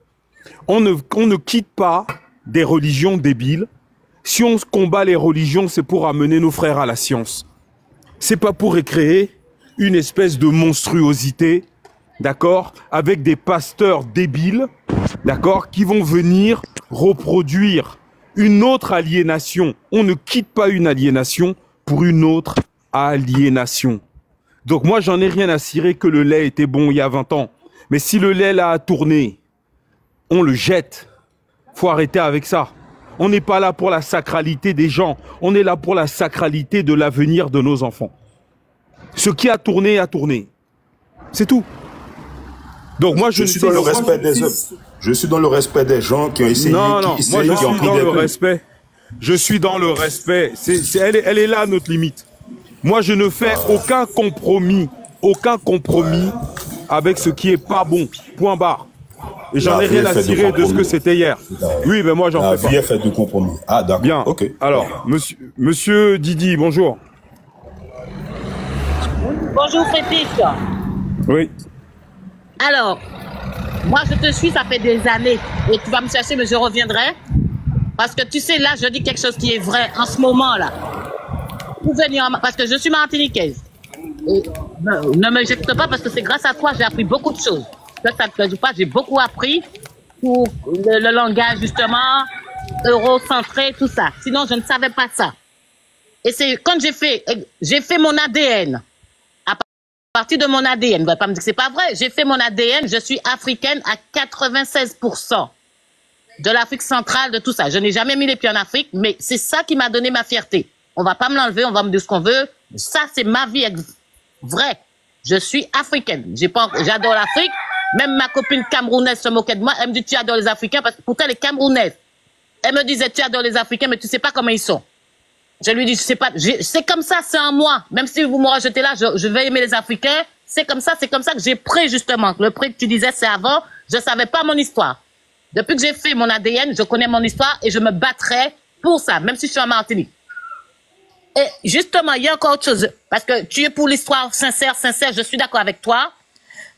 On ne quitte pas des religions débiles. Si on combat les religions, c'est pour amener nos frères à la science. C'est pas pour créer une espèce de monstruosité, d'accord, avec des pasteurs débiles, d'accord, qui vont venir reproduire une autre aliénation. On ne quitte pas une aliénation pour une autre aliénation. Donc moi, j'en ai rien à cirer que le lait était bon il y a 20 ans. Mais si le lait là a tourné, on le jette. Faut arrêter avec ça. On n'est pas là pour la sacralité des gens. On est là pour la sacralité de l'avenir de nos enfants. Ce qui a tourné, a tourné. C'est tout. Donc moi, je suis dans le respect des hommes. Je suis dans le respect des gens qui ont essayé. Non, moi, je suis dans le respect. Je suis dans le respect. Elle est là, notre limite. Moi, je ne fais aucun compromis avec ce qui est pas bon. Point barre. Et j'en ai rien à cirer de ce que c'était hier. Oui, mais moi, j'en fais pas. La vie est faite de compromis. Ah, d'accord. Bien. Ok. Alors, monsieur Didi, bonjour. Bonjour, Fétiche. Oui. Alors, moi, je te suis, ça fait des années. Et tu vas me chercher, mais je reviendrai. Parce que tu sais, là, je dis quelque chose qui est vrai en ce moment-là. Pour venir, parce que je suis martiniquaise. Et ne me jette pas, parce que c'est grâce à toi, j'ai appris beaucoup de choses. Ça ne te plaît pas, j'ai beaucoup appris pour le langage, justement, eurocentré, tout ça. Sinon, je ne savais pas ça. Et c'est quand j'ai fait mon ADN. partie de mon ADN. Vous ne pas me dire que c'est pas vrai. J'ai fait mon ADN. Je suis africaine à 96%. De l'Afrique centrale, de tout ça. Je n'ai jamais mis les pieds en Afrique, mais c'est ça qui m'a donné ma fierté. On va pas me l'enlever, on va me dire ce qu'on veut. Ça, c'est ma vie vraie. Je suis africaine. J'adore l'Afrique. Même ma copine camerounaise se moquait de moi. Elle me dit, tu adores les Africains, parce que pourtant, elle est camerounaise. Elle me disait, tu adores les Africains, mais tu sais pas comment ils sont. Je lui dis, je sais pas, c'est comme ça, c'est en moi. Même si vous me rejetez là, je vais aimer les Africains. C'est comme ça que j'ai pris, justement. Le prix que tu disais, c'est avant. Je savais pas mon histoire. Depuis que j'ai fait mon ADN, je connais mon histoire et je me battrai pour ça, même si je suis en Martinique. Et justement, il y a encore autre chose. Parce que tu es pour l'histoire sincère, je suis d'accord avec toi.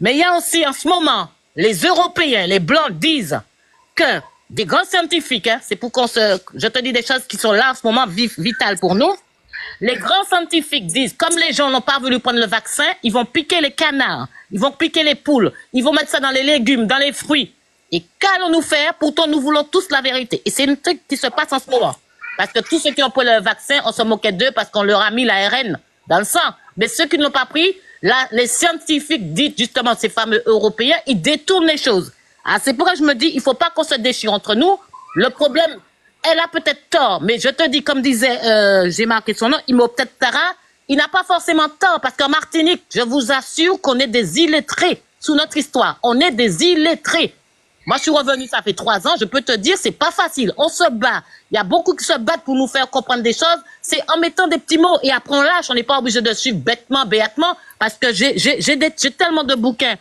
Mais il y a aussi, en ce moment, les Européens, les Blancs disent que des grands scientifiques, hein, c'est pour je te dis des choses qui sont là en ce moment, vitales pour nous. Les grands scientifiques disent, comme les gens n'ont pas voulu prendre le vaccin, ils vont piquer les canards, ils vont piquer les poules, ils vont mettre ça dans les légumes, dans les fruits. Et qu'allons-nous faire? Pourtant, nous voulons tous la vérité. Et c'est un truc qui se passe en ce moment. Parce que tous ceux qui ont pris le vaccin, on se moquait d'eux parce qu'on leur a mis l'ARN dans le sang. Mais ceux qui ne l'ont pas pris, là, les scientifiques disent justement, ces fameux Européens, ils détournent les choses. Ah, c'est pourquoi je me dis, il faut pas qu'on se déchire entre nous. Le problème, elle a peut-être tort. Mais je te dis, comme disait, j'ai marqué son nom, Imhotep Tara, il n'a pas forcément tort. Parce qu'en Martinique, je vous assure qu'on est des illettrés sous notre histoire. On est des illettrés. Moi, je suis revenue, ça fait 3 ans, je peux te dire, c'est pas facile. On se bat. Il y a beaucoup qui se battent pour nous faire comprendre des choses. C'est en mettant des petits mots et après on lâche. On n'est pas obligé de suivre bêtement, béatement, parce que j'ai tellement de bouquins.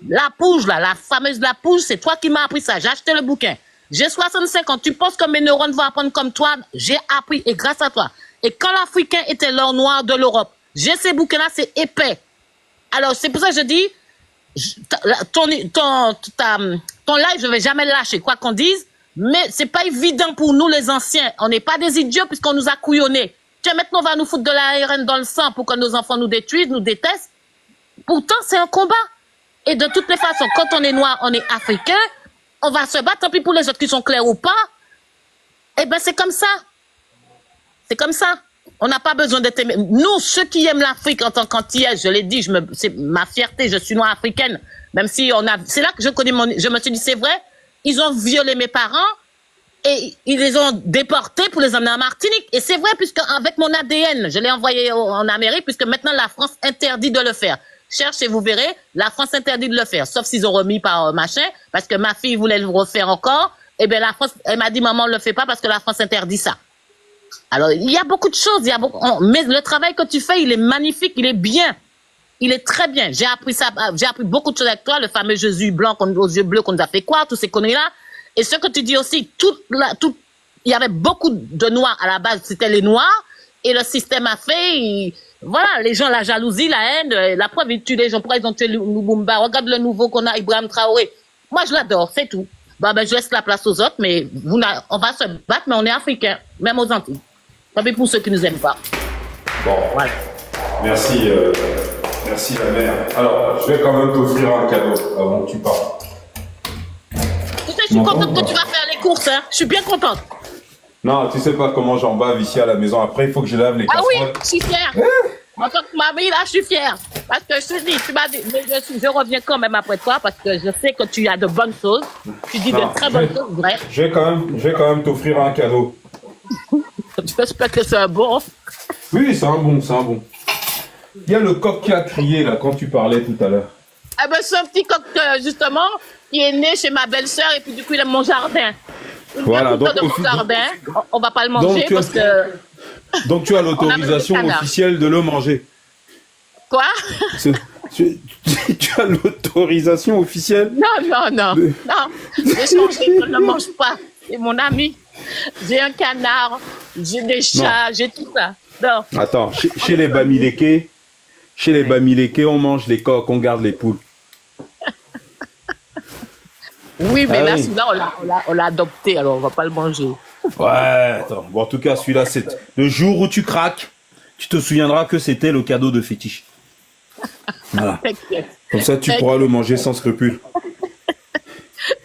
La Pouge, là, la fameuse La Pouge, c'est toi qui m'as appris ça. J'ai acheté le bouquin. J'ai 65 ans. Tu penses que mes neurones vont apprendre comme toi? J'ai appris et grâce à toi. Et quand l'Africain était l'or noir de l'Europe, j'ai ces bouquins-là, c'est épais. Alors, c'est pour ça que je dis, ton live, je vais jamais le lâcher, quoi qu'on dise, mais c'est pas évident pour nous, les anciens. On n'est pas des idiots puisqu'on nous a couillonnés. Tiens, maintenant, on va nous foutre de l'ARN dans le sang pour que nos enfants nous détruisent, nous détestent. Pourtant, c'est un combat. Et de toutes les façons, quand on est noir, on est africain, on va se battre, tant pis pour les autres qui sont clairs ou pas. Eh ben, c'est comme ça. C'est comme ça. On n'a pas besoin d'être aimé. Nous, ceux qui aiment l'Afrique en tant qu'antillais, je l'ai dit, c'est ma fierté, je suis noire africaine. Même si c'est là que je me suis dit, c'est vrai, ils ont violé mes parents et ils les ont déportés pour les emmener en Martinique. Et c'est vrai, puisque avec mon ADN, je l'ai envoyé en Amérique, puisque maintenant la France interdit de le faire. Cherchez, vous verrez, la France interdit de le faire, sauf s'ils ont remis par machin, parce que ma fille voulait le refaire encore. Eh bien, la France, elle m'a dit, maman, ne le fait pas parce que la France interdit ça. Alors, il y a beaucoup de choses, mais le travail que tu fais, il est magnifique, il est bien. Il est très bien. J'ai appris ça, j'ai appris beaucoup de choses avec toi, le fameux Jésus blanc aux yeux bleus qu'on nous a fait quoi, tous ces conneries-là. Et ce que tu dis aussi, il y avait beaucoup de noirs à la base, c'était les noirs, et le système a fait, voilà, les gens, la jalousie, la haine, la preuve, ils tuent les gens, pourquoi ils ont tué Lumumba, regarde le nouveau qu'on a, Ibrahim Traoré. Moi, je l'adore, c'est tout. Ben, je laisse la place aux autres, mais on va se battre, mais on est africains, même aux Antilles. Tant pis pour ceux qui nous aiment pas. Bon, voilà. Merci la mère. Alors, je vais quand même t'offrir un cadeau avant que tu partes. Tu sais, je suis contente que tu vas faire les courses, hein. Je suis bien contente. Non, tu sais pas comment j'en bave ici à la maison. Après, il faut que je lave les casseroles. Ah oui, je suis fière. En tant que mamie, là, je suis fière. Parce que je te dis, tu m'as dit, mais je reviens quand même après toi parce que je sais que tu as de bonnes choses. Tu dis de très bonnes choses, vrai. Je vais quand même t'offrir un cadeau. J'espère que c'est un bon. Oui, c'est un bon. Il y a le coq qui a crié là quand tu parlais tout à l'heure. Eh ben, c'est un petit coq, justement, qui est né chez ma belle-sœur et puis du coup, il aime mon jardin. Voilà, donc de mon jardin. On va pas le manger parce que... Donc tu as l'autorisation officielle de le manger. Quoi? Tu as l'autorisation officielle? Non. J'ai changé, je ne le mange pas. C'est mon ami. J'ai un canard, j'ai des chats, j'ai tout ça. Non. Attends, chez les Bamileke, on mange les coqs, on garde les poules. Oui, mais là, celui-là, on l'a adopté, alors on va pas le manger. Ouais, attends. Bon, en tout cas, celui-là, c'est le jour où tu craques, tu te souviendras que c'était le cadeau de fétiche. Voilà. Comme ça, tu pourras le manger sans scrupule.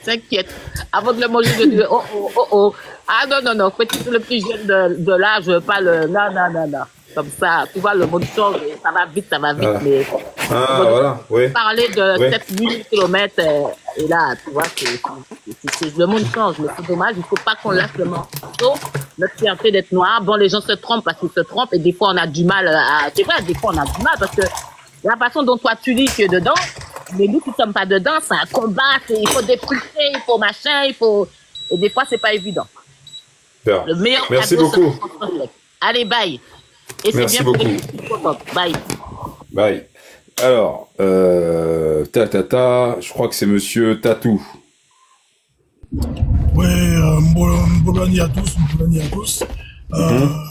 T'inquiète. Avant de le manger, je dis oh. Ah non. Le petit jeune de là, je veux pas le... Non. Comme ça, tu vois, le monde change, ça va vite, mais Ah, voilà, oui. Parler de 7000 km, et là, tu vois, le monde change, mais c'est dommage, il ne faut pas qu'on lâche le morceau, notre fierté d'être noir. Bon, les gens se trompent parce qu'ils se trompent, et des fois, on a du mal à... C'est vrai, des fois, on a du mal, parce que la façon dont toi, tu dis que dedans, mais nous qui ne sommes pas dedans, c'est un combat, il faut dépulser, il faut machin, il faut... Et des fois, c'est pas évident. Bien. Le meilleur Merci cadeau, beaucoup. Allez, bye. Et Merci c'est bien beaucoup. Bye. Bye. Alors, je crois que c'est monsieur Tatou. Ouais, bonne année à tous,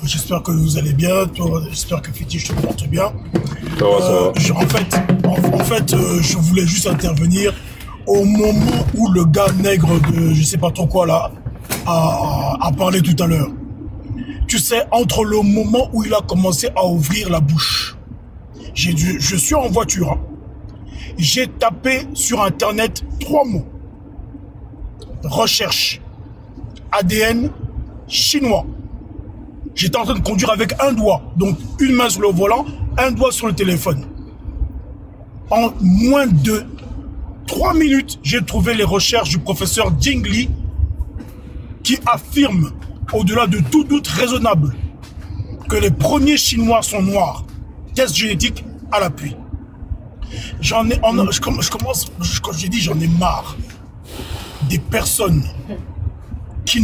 J'espère que vous allez bien, j'espère que Fétiche te porte bien. Ça va, ça va. En fait, je voulais juste intervenir au moment où le gars nègre de je sais pas trop quoi là a parlé tout à l'heure. Tu sais, entre le moment où il a commencé à ouvrir la bouche, je suis en voiture, hein. J'ai tapé sur internet 3 mots. Recherche ADN chinois. J'étais en train de conduire avec un doigt, donc une main sur le volant, un doigt sur le téléphone. En moins de 3 minutes, j'ai trouvé les recherches du professeur Jing Li qui affirme, au-delà de tout doute raisonnable, que les premiers Chinois sont noirs. Test génétique à l'appui. J'en ai marre des personnes qui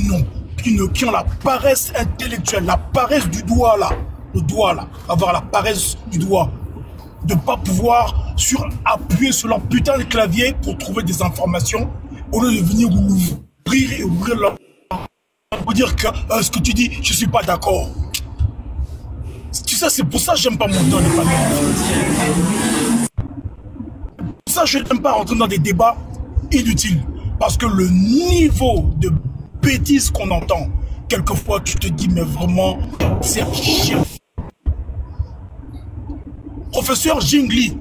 ont la paresse intellectuelle, la paresse du doigt là, avoir la paresse du doigt, de pas pouvoir appuyer sur leur putain de clavier pour trouver des informations, au lieu de venir ouvrir et ouvrir leur... Pour dire que ce que tu dis, je suis pas d'accord. Tu sais, c'est pour ça que j'aime pas monter dans les familles. Pour ça, je n'aime pas rentrer dans des débats inutiles. Parce que le niveau de bêtises qu'on entend, quelquefois, tu te dis, mais vraiment, c'est chiant. Professeur Jing Li,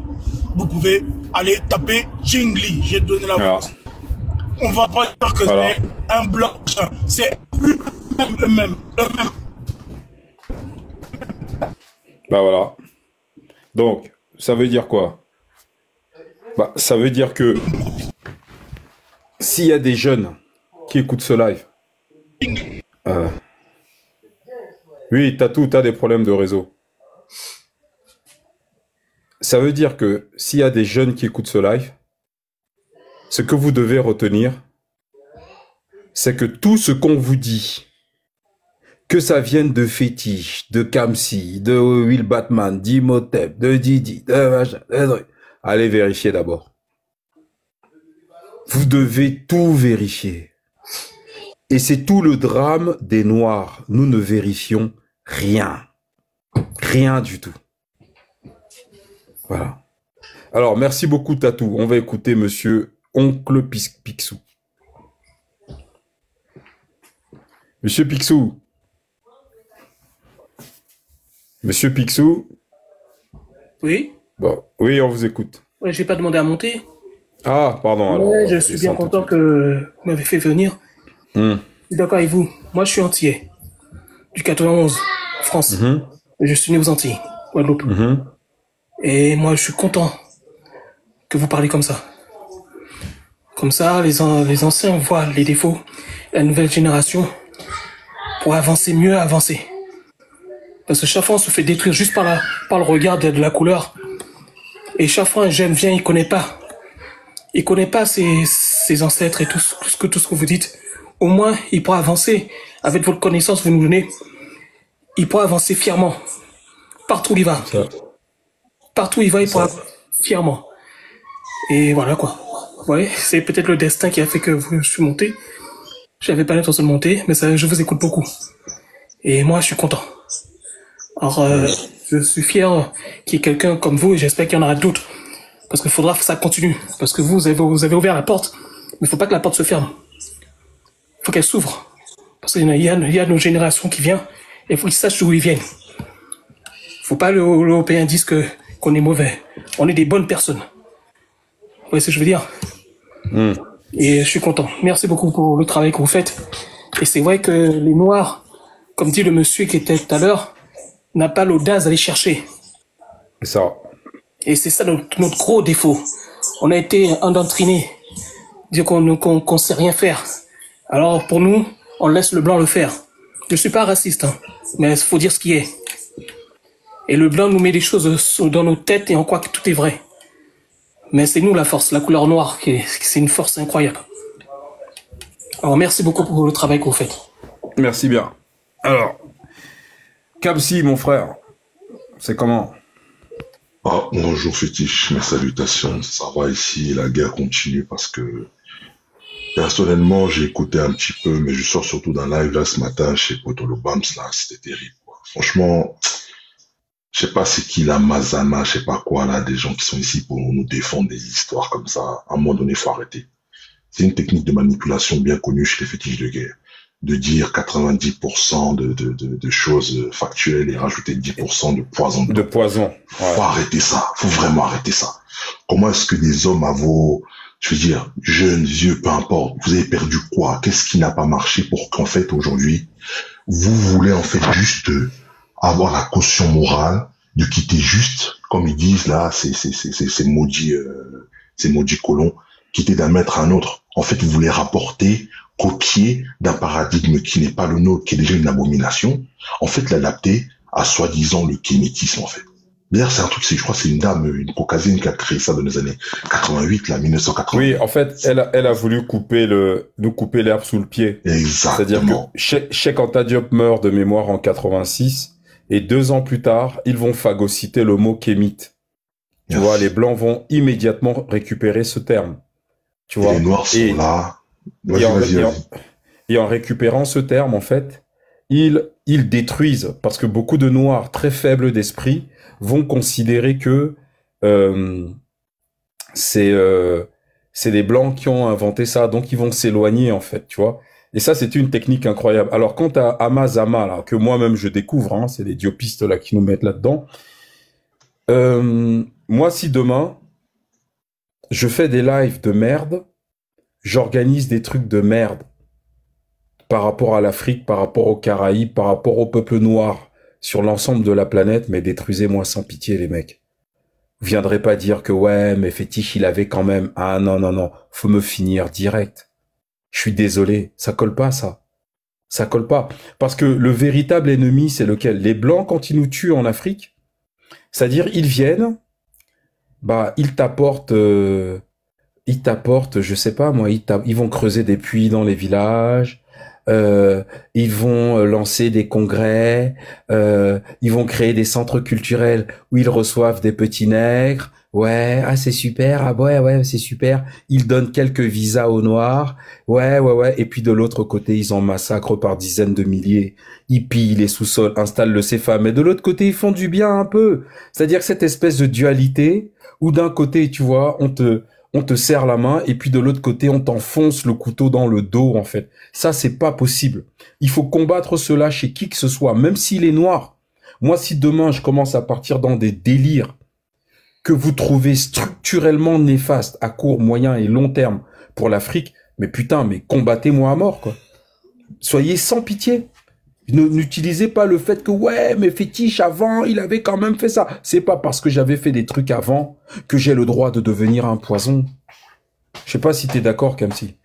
vous pouvez aller taper Jing Li. J'ai donné la voix. On va pas dire que c'est un blanc. C'est le même. Bah voilà. Donc, ça veut dire quoi? Bah, ça veut dire que s'il y a des jeunes qui écoutent ce live, oui, t'as des problèmes de réseau. Ça veut dire que s'il y a des jeunes qui écoutent ce live, ce que vous devez retenir, c'est que tout ce qu'on vous dit, que ça vienne de Fétiche, de Kamsi, de Will Batman, d'Imhotep, de Didi, de machin, allez vérifier d'abord. Vous devez tout vérifier. Et c'est tout le drame des Noirs. Nous ne vérifions rien. Rien du tout. Voilà. Alors, merci beaucoup, Tatou. On va écouter monsieur Oncle Picsou. Monsieur Picsou. Monsieur Picsou. Oui. Bon, oui, on vous écoute. Ouais, j'ai pas demandé à monter. Ah, pardon. Ouais, alors, je suis bien content que vous m'avez fait venir. Je suis d'accord avec vous. Moi, je suis antillais. Du 91, en France. Je suis né aux Antilles, Guadeloupe. Et moi, je suis content que vous parlez comme ça. Comme ça, les anciens voient les défauts. La nouvelle génération, pour mieux avancer. Parce que chaque fois, on se fait détruire juste par le regard de la couleur. Et chaque fois, un jeune vient, il connaît pas. Il connaît pas ses ancêtres et tout ce que vous dites. Au moins, il pourra avancer avec votre connaissance que vous nous donnez. Il pourra avancer fièrement. Partout où il va. Partout où il va, il pourra fièrement. Et voilà quoi. Ouais, c'est peut-être le destin qui a fait que je suis monté. J'avais pas l'intention de monter, mais ça, je vous écoute beaucoup. Et moi, je suis content. Alors, je suis fier qu'il y ait quelqu'un comme vous, et j'espère qu'il y en aura d'autres. Parce qu'il faudra que ça continue. Parce que vous avez ouvert la porte, mais il faut pas que la porte se ferme. Il faut qu'elle s'ouvre. Parce qu'il y a nos générations qui viennent, et il faut qu'ils sachent d'où ils viennent. Faut pas l'Européen dise qu'on est mauvais. On est des bonnes personnes. Vous voyez ce que je veux dire? Et je suis content. Merci beaucoup pour le travail que vous faites. Et c'est vrai que les Noirs, comme dit le monsieur qui était tout à l'heure, n'a pas l'audace d'aller chercher. Ça. Et c'est ça notre gros défaut. On a été endoctrinés, dire qu'on sait rien faire. Alors pour nous, on laisse le blanc le faire. Je suis pas raciste, hein, mais il faut dire ce qui est. Et le blanc nous met des choses dans nos têtes et on croit que tout est vrai. Mais c'est nous la force, la couleur noire, c'est une force incroyable. Alors merci beaucoup pour le travail que vous faites. Merci bien. Alors, Kamsi, mon frère, c'est comment? Bonjour Fétiche, mes salutations. Ça va ici, la guerre continue parce que personnellement j'ai écouté un petit peu, mais je sors surtout d'un live là ce matin chez Potolo Bams là, c'était terrible quoi. Franchement, je sais pas c'est qui la Mazama, je sais pas quoi là, des gens qui sont ici pour nous défendre des histoires comme ça. À un moment donné, faut arrêter. C'est une technique de manipulation bien connue chez les fétiches de guerre. De dire 90% de choses factuelles et rajouter 10% de poison. De poison. Ouais. Faut arrêter ça. Faut vraiment arrêter ça. Comment est-ce que des hommes à vos, je veux dire, jeunes, vieux, peu importe, vous avez perdu quoi? Qu'est-ce qui n'a pas marché pour qu'en fait aujourd'hui, vous voulez en fait juste avoir la caution morale de quitter juste, comme ils disent là, ces maudits colons, quitter d'un maître à un autre. En fait, vous voulez rapporter, copier d'un paradigme qui n'est pas le nôtre, qui est déjà une abomination, en fait, l'adapter à soi-disant le kémétisme, en fait. D'ailleurs, c'est un truc, je crois, c'est une dame, une caucasienne qui a créé ça dans les années 88, là, 1980. Oui, en fait, elle a voulu nous couper l'herbe sous le pied. Exactement. C'est-à-dire que Cheikh Anta Diop meurt de mémoire en 86, et 2 ans plus tard, ils vont phagocyter le mot kémite. Tu vois, les Blancs vont immédiatement récupérer ce terme. Tu vois. Les Noirs sont là. Et en récupérant ce terme, en fait, ils détruisent, parce que beaucoup de Noirs très faibles d'esprit vont considérer que c'est les Blancs qui ont inventé ça, donc ils vont s'éloigner, en fait, tu vois. Et ça, c'est une technique incroyable. Alors, quant à Amazama, là, que moi-même je découvre, hein, c'est les diopistes là qui nous mettent là-dedans. Moi, si demain, je fais des lives de merde, j'organise des trucs de merde par rapport à l'Afrique, par rapport aux Caraïbes, par rapport au peuple noir sur l'ensemble de la planète, mais détruisez-moi sans pitié, les mecs. Vous viendrez pas dire que ouais, mais Fétiche, il avait quand même... Ah non, faut me finir direct. Je suis désolé, ça colle pas, ça. Ça colle pas. Parce que le véritable ennemi, c'est lequel? Les Blancs, quand ils nous tuent en Afrique, c'est-à-dire, ils viennent, ils t'apportent, je sais pas moi, ils vont creuser des puits dans les villages, ils vont lancer des congrès, ils vont créer des centres culturels où ils reçoivent des petits nègres. Ouais, ah c'est super, ah ouais c'est super. Ils donnent quelques visas aux Noirs. Ouais. Et puis de l'autre côté, ils en massacrent par dizaines de milliers. Ils pillent les sous-sols, installent le CFA. Mais de l'autre côté, ils font du bien un peu. C'est-à-dire cette espèce de dualité où d'un côté, tu vois, on te serre la main et puis de l'autre côté, on t'enfonce le couteau dans le dos, en fait. Ça, c'est pas possible. Il faut combattre cela chez qui que ce soit, même s'il est noir. Moi, si demain, je commence à partir dans des délires que vous trouvez structurellement néfastes à court, moyen et long terme pour l'Afrique, mais putain, mais combattez-moi à mort, quoi. Soyez sans pitié. N'utilisez pas le fait que, ouais, mais Fétiche, avant, il avait quand même fait ça. C'est pas parce que j'avais fait des trucs avant que j'ai le droit de devenir un poison. Je sais pas si t'es d'accord, Kamsi.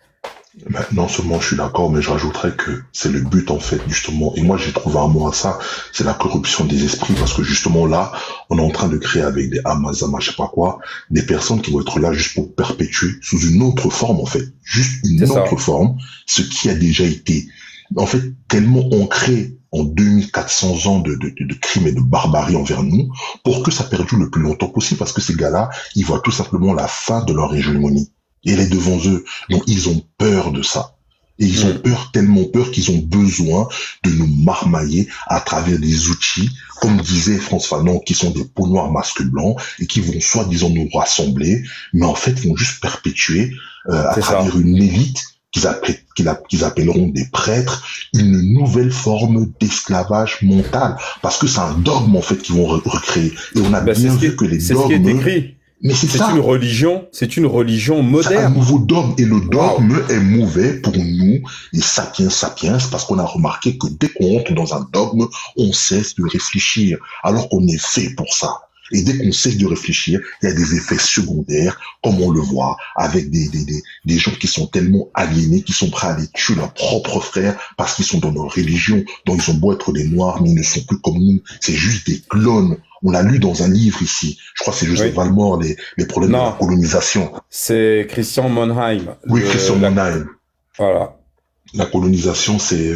Non seulement je suis d'accord, mais je rajouterais que c'est le but, en fait, justement. Et moi, j'ai trouvé un mot à ça. C'est la corruption des esprits. Parce que, justement, là, on est en train de créer avec des Amazama, je sais pas quoi, des personnes qui vont être là juste pour perpétuer sous une autre forme, en fait. Juste une autre forme. Ce qui a déjà été, en fait, tellement ancré en 2400 ans de crimes et de barbarie envers nous, pour que ça perdure le plus longtemps possible, parce que ces gars-là, ils voient tout simplement la fin de leur hégémonie. Et elle est devant eux. Donc, ils ont peur de ça. Et ils ont peur, tellement peur qu'ils ont besoin de nous marmailler à travers des outils, comme disait Frantz Fanon, qui sont des peaux noires masques blancs et qui vont soi-disant nous rassembler, mais en fait, vont juste perpétuer, à travers une élite qu'ils appelleront des prêtres, une nouvelle forme d'esclavage mental. Parce que c'est un dogme, en fait, qu'ils vont recréer. Et on a bien vu que les dogmes... C'est ce qui est écrit. Mais c'est une religion moderne. C'est un nouveau dogme, et le dogme est mauvais pour nous, les sapiens, parce qu'on a remarqué que dès qu'on rentre dans un dogme, on cesse de réfléchir, alors qu'on est fait pour ça. Et dès qu'on cesse de réfléchir, il y a des effets secondaires, comme on le voit, avec des gens qui sont tellement aliénés, qui sont prêts à aller tuer leurs propres frères parce qu'ils sont dans leur religion, dont ils ont beau être des noirs, mais ils ne sont plus comme nous. C'est juste des clones. On l'a lu dans un livre ici. Je crois que c'est Joseph Valmore, les problèmes de la colonisation. C'est Christian Mannheim. Oui, Christian Mannheim. Voilà. La colonisation, c'est...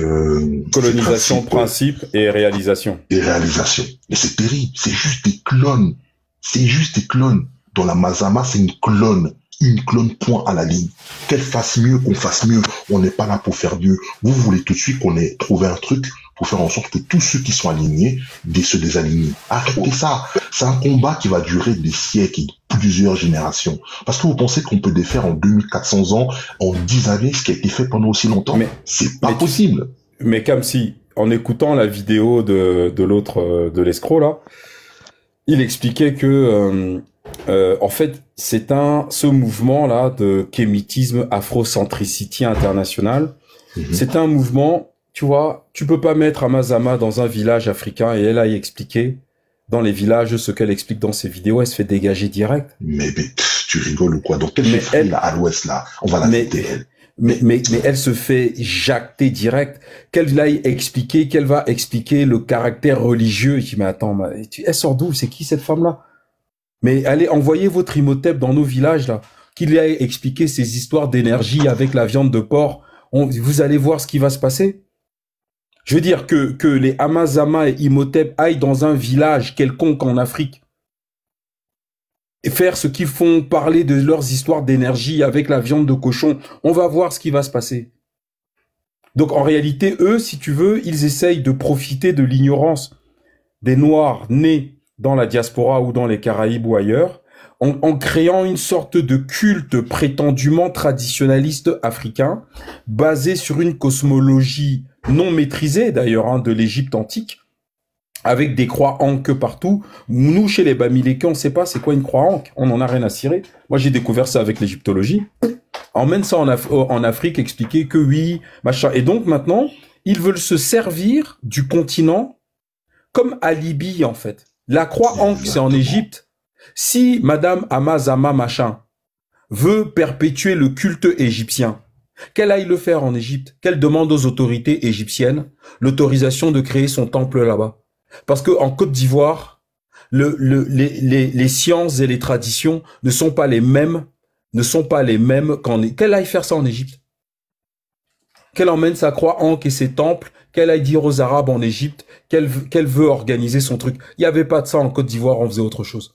colonisation, principe et réalisation. Et réalisation. Mais c'est terrible, c'est juste des clones. C'est juste des clones. Dans la Mazama, c'est une clone. Une clone point à la ligne. Qu'elle fasse mieux, qu'on fasse mieux. On n'est pas là pour faire mieux. Vous voulez tout de suite qu'on ait trouvé un truc pour faire en sorte que tous ceux qui sont alignés se désalignent. Arrêtez ça. C'est un combat qui va durer des siècles, plusieurs générations. Parce que vous pensez qu'on peut défaire en 2400 ans, en 10 années, ce qui a été fait pendant aussi longtemps? Mais c'est pas possible. Mais comme si, en écoutant la vidéo de l'autre, de l'escroc, là, il expliquait que, en fait, c'est ce mouvement-là de kémitisme afrocentricité international. C'est un mouvement, tu vois, tu peux pas mettre Amazama dans un village africain et elle a expliqué dans les villages ce qu'elle explique dans ses vidéos, elle se fait dégager direct. Mais tu rigoles ou quoi? Donc quelle chefferie là, à l'ouest là? On va la citer, elle. Mais elle se fait jacter direct. Qu'elle va expliquer le caractère religieux. Je dis, mais attends, elle sort d'où? C'est qui cette femme-là? Mais allez, envoyez votre Imhotep dans nos villages, là. Qu'il ait expliqué ces histoires d'énergie avec la viande de porc. Vous allez voir ce qui va se passer. Je veux dire que les Amazama et Imhotep aillent dans un village quelconque en Afrique et faire ce qu'ils font, parler de leurs histoires d'énergie avec la viande de cochon. On va voir ce qui va se passer. Donc en réalité, eux, si tu veux, ils essayent de profiter de l'ignorance des Noirs nés dans la diaspora ou dans les Caraïbes ou ailleurs, en créant une sorte de culte prétendument traditionnaliste africain, basé sur une cosmologie non maîtrisée d'ailleurs de l'Égypte antique, avec des croix ankh partout. Nous, chez les Bamilékés, on ne sait pas c'est quoi une croix ankh, on en a rien à cirer. Moi, j'ai découvert ça avec l'égyptologie. Emmène ça en Afrique, expliquer que oui, machin. Et donc maintenant, ils veulent se servir du continent comme alibi en fait. La croix ankh, c'est en Égypte. Si Madame Amazama machin veut perpétuer le culte égyptien, qu'elle aille le faire en Égypte, qu'elle demande aux autorités égyptiennes l'autorisation de créer son temple là-bas. Parce que en Côte d'Ivoire, les sciences et les traditions ne sont pas les mêmes qu'elle aille faire ça en Égypte. Qu'elle emmène sa croix ankh et ses temples, qu'elle aille dire aux Arabes en Égypte qu'elle veut organiser son truc. Il n'y avait pas de ça en Côte d'Ivoire, on faisait autre chose.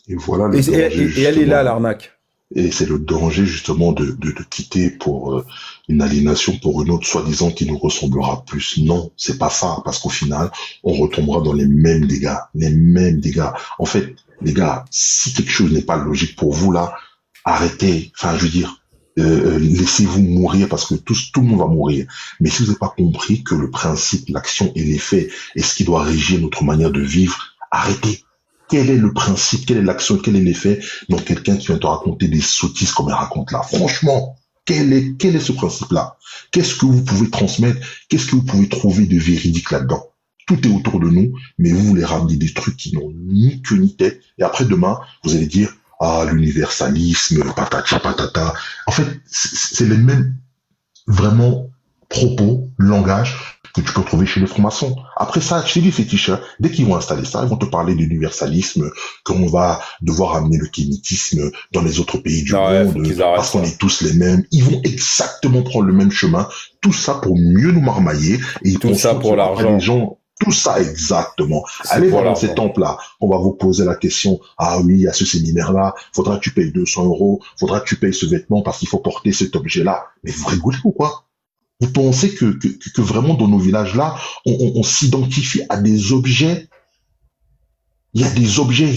Et voilà le danger, et elle est là, l'arnaque. Et c'est le danger, justement, de quitter pour une aliénation pour une autre, soi-disant, qui nous ressemblera plus. Non, c'est pas ça, parce qu'au final, on retombera dans les mêmes dégâts. Les mêmes dégâts. En fait, les gars, si quelque chose n'est pas logique pour vous, là, arrêtez. Enfin, je veux dire, laissez-vous mourir, parce que tout le monde va mourir. Mais si vous n'avez pas compris que le principe, l'action et l'effet est ce qui doit régir notre manière de vivre, arrêtez. Quel est le principe, quelle est l'action, quel est l'effet dans quelqu'un qui vient te raconter des sottises comme elle raconte là? Franchement, quel est ce principe-là? Qu'est-ce que vous pouvez transmettre? Qu'est-ce que vous pouvez trouver de véridique là-dedans? Tout est autour de nous, mais vous voulez ramener des trucs qui n'ont ni queue ni tête. Et après, demain, vous allez dire, ah, l'universalisme, patata, patata. En fait, c'est les mêmes, vraiment, propos, langage que tu peux trouver chez les francs-maçons. Après ça, chez les féticheurs, dès qu'ils vont installer ça, ils vont te parler d'universalisme, qu'on va devoir amener le kémitisme dans les autres pays du monde, parce qu'on est tous les mêmes. Ils vont exactement prendre le même chemin. Tout ça pour mieux nous marmailler. Et tout ça pour l'argent. Tout ça exactement. Allez voir dans ces temples-là. On va vous poser la question. Ah oui, à ce séminaire-là, faudra que tu payes 200 €. Faudra que tu payes ce vêtement parce qu'il faut porter cet objet-là. Mais vous rigolez ou quoi? Vous pensez que vraiment dans nos villages-là, on s'identifie à des objets? Il y a des objets,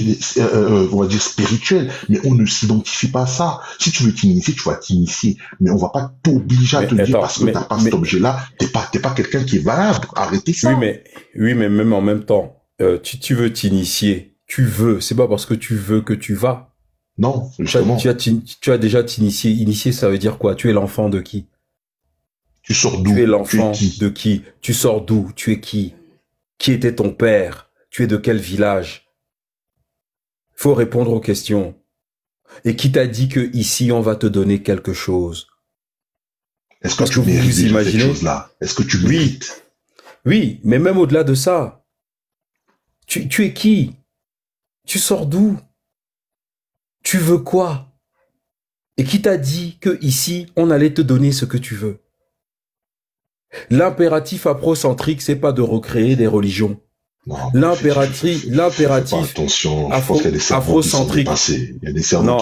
on va dire spirituels, mais on ne s'identifie pas à ça. Si tu veux t'initier, tu vas t'initier, mais on va pas t'obliger à te dire parce que t'as pas cet objet-là, t'es pas quelqu'un qui est valable. Arrêtez ça. Oui, mais même en même temps, tu veux t'initier, c'est pas parce que tu veux que tu vas. Non, justement. Tu as déjà t'initier. Initier, ça veut dire quoi? Tu es l'enfant de qui? Tu sors d'où? Tu es l'enfant de qui? Tu sors d'où? Tu es qui? Qui était ton père? Tu es de quel village? Faut répondre aux questions. Et qui t'a dit que ici on va te donner quelque chose? Est-ce que tu mérites cette chose-là? Est-ce que tu mérites? Oui, mais même au-delà de ça, tu es qui? Tu sors d'où? Tu veux quoi? Et qui t'a dit que ici on allait te donner ce que tu veux? L'impératif afrocentrique, c'est pas de recréer des religions. L'impératif afrocentrique. Non,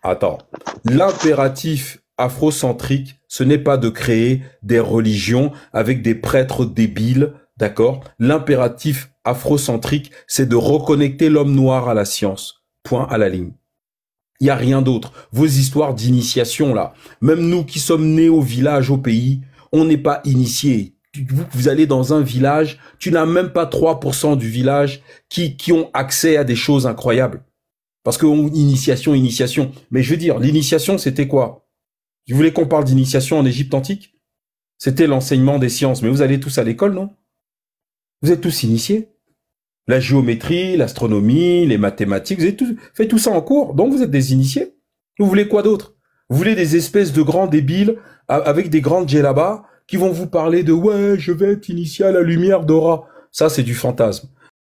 attends. L'impératif afrocentrique, ce n'est pas de créer des religions avec des prêtres débiles, d'accord? L'impératif afrocentrique, c'est de reconnecter l'homme noir à la science. Point à la ligne. Il n'y a rien d'autre. Vos histoires d'initiation, là, même nous qui sommes nés au village, au pays, on n'est pas initiés. Vous allez dans un village, tu n'as même pas 3% du village qui ont accès à des choses incroyables. Parce que initiation. Mais je veux dire, l'initiation, c'était quoi? Vous voulez qu'on parle d'initiation en Égypte antique? C'était l'enseignement des sciences. Mais vous allez tous à l'école, non? Vous êtes tous initiés. La géométrie, l'astronomie, les mathématiques, vous avez fait tout ça en cours. Donc vous êtes des initiés. Vous voulez quoi d'autre? Vous voulez des espèces de grands débiles avec des grandes djellabas qui vont vous parler de « ouais, je vais être initié à la lumière d'Aura ». Ça, c'est du fantasme.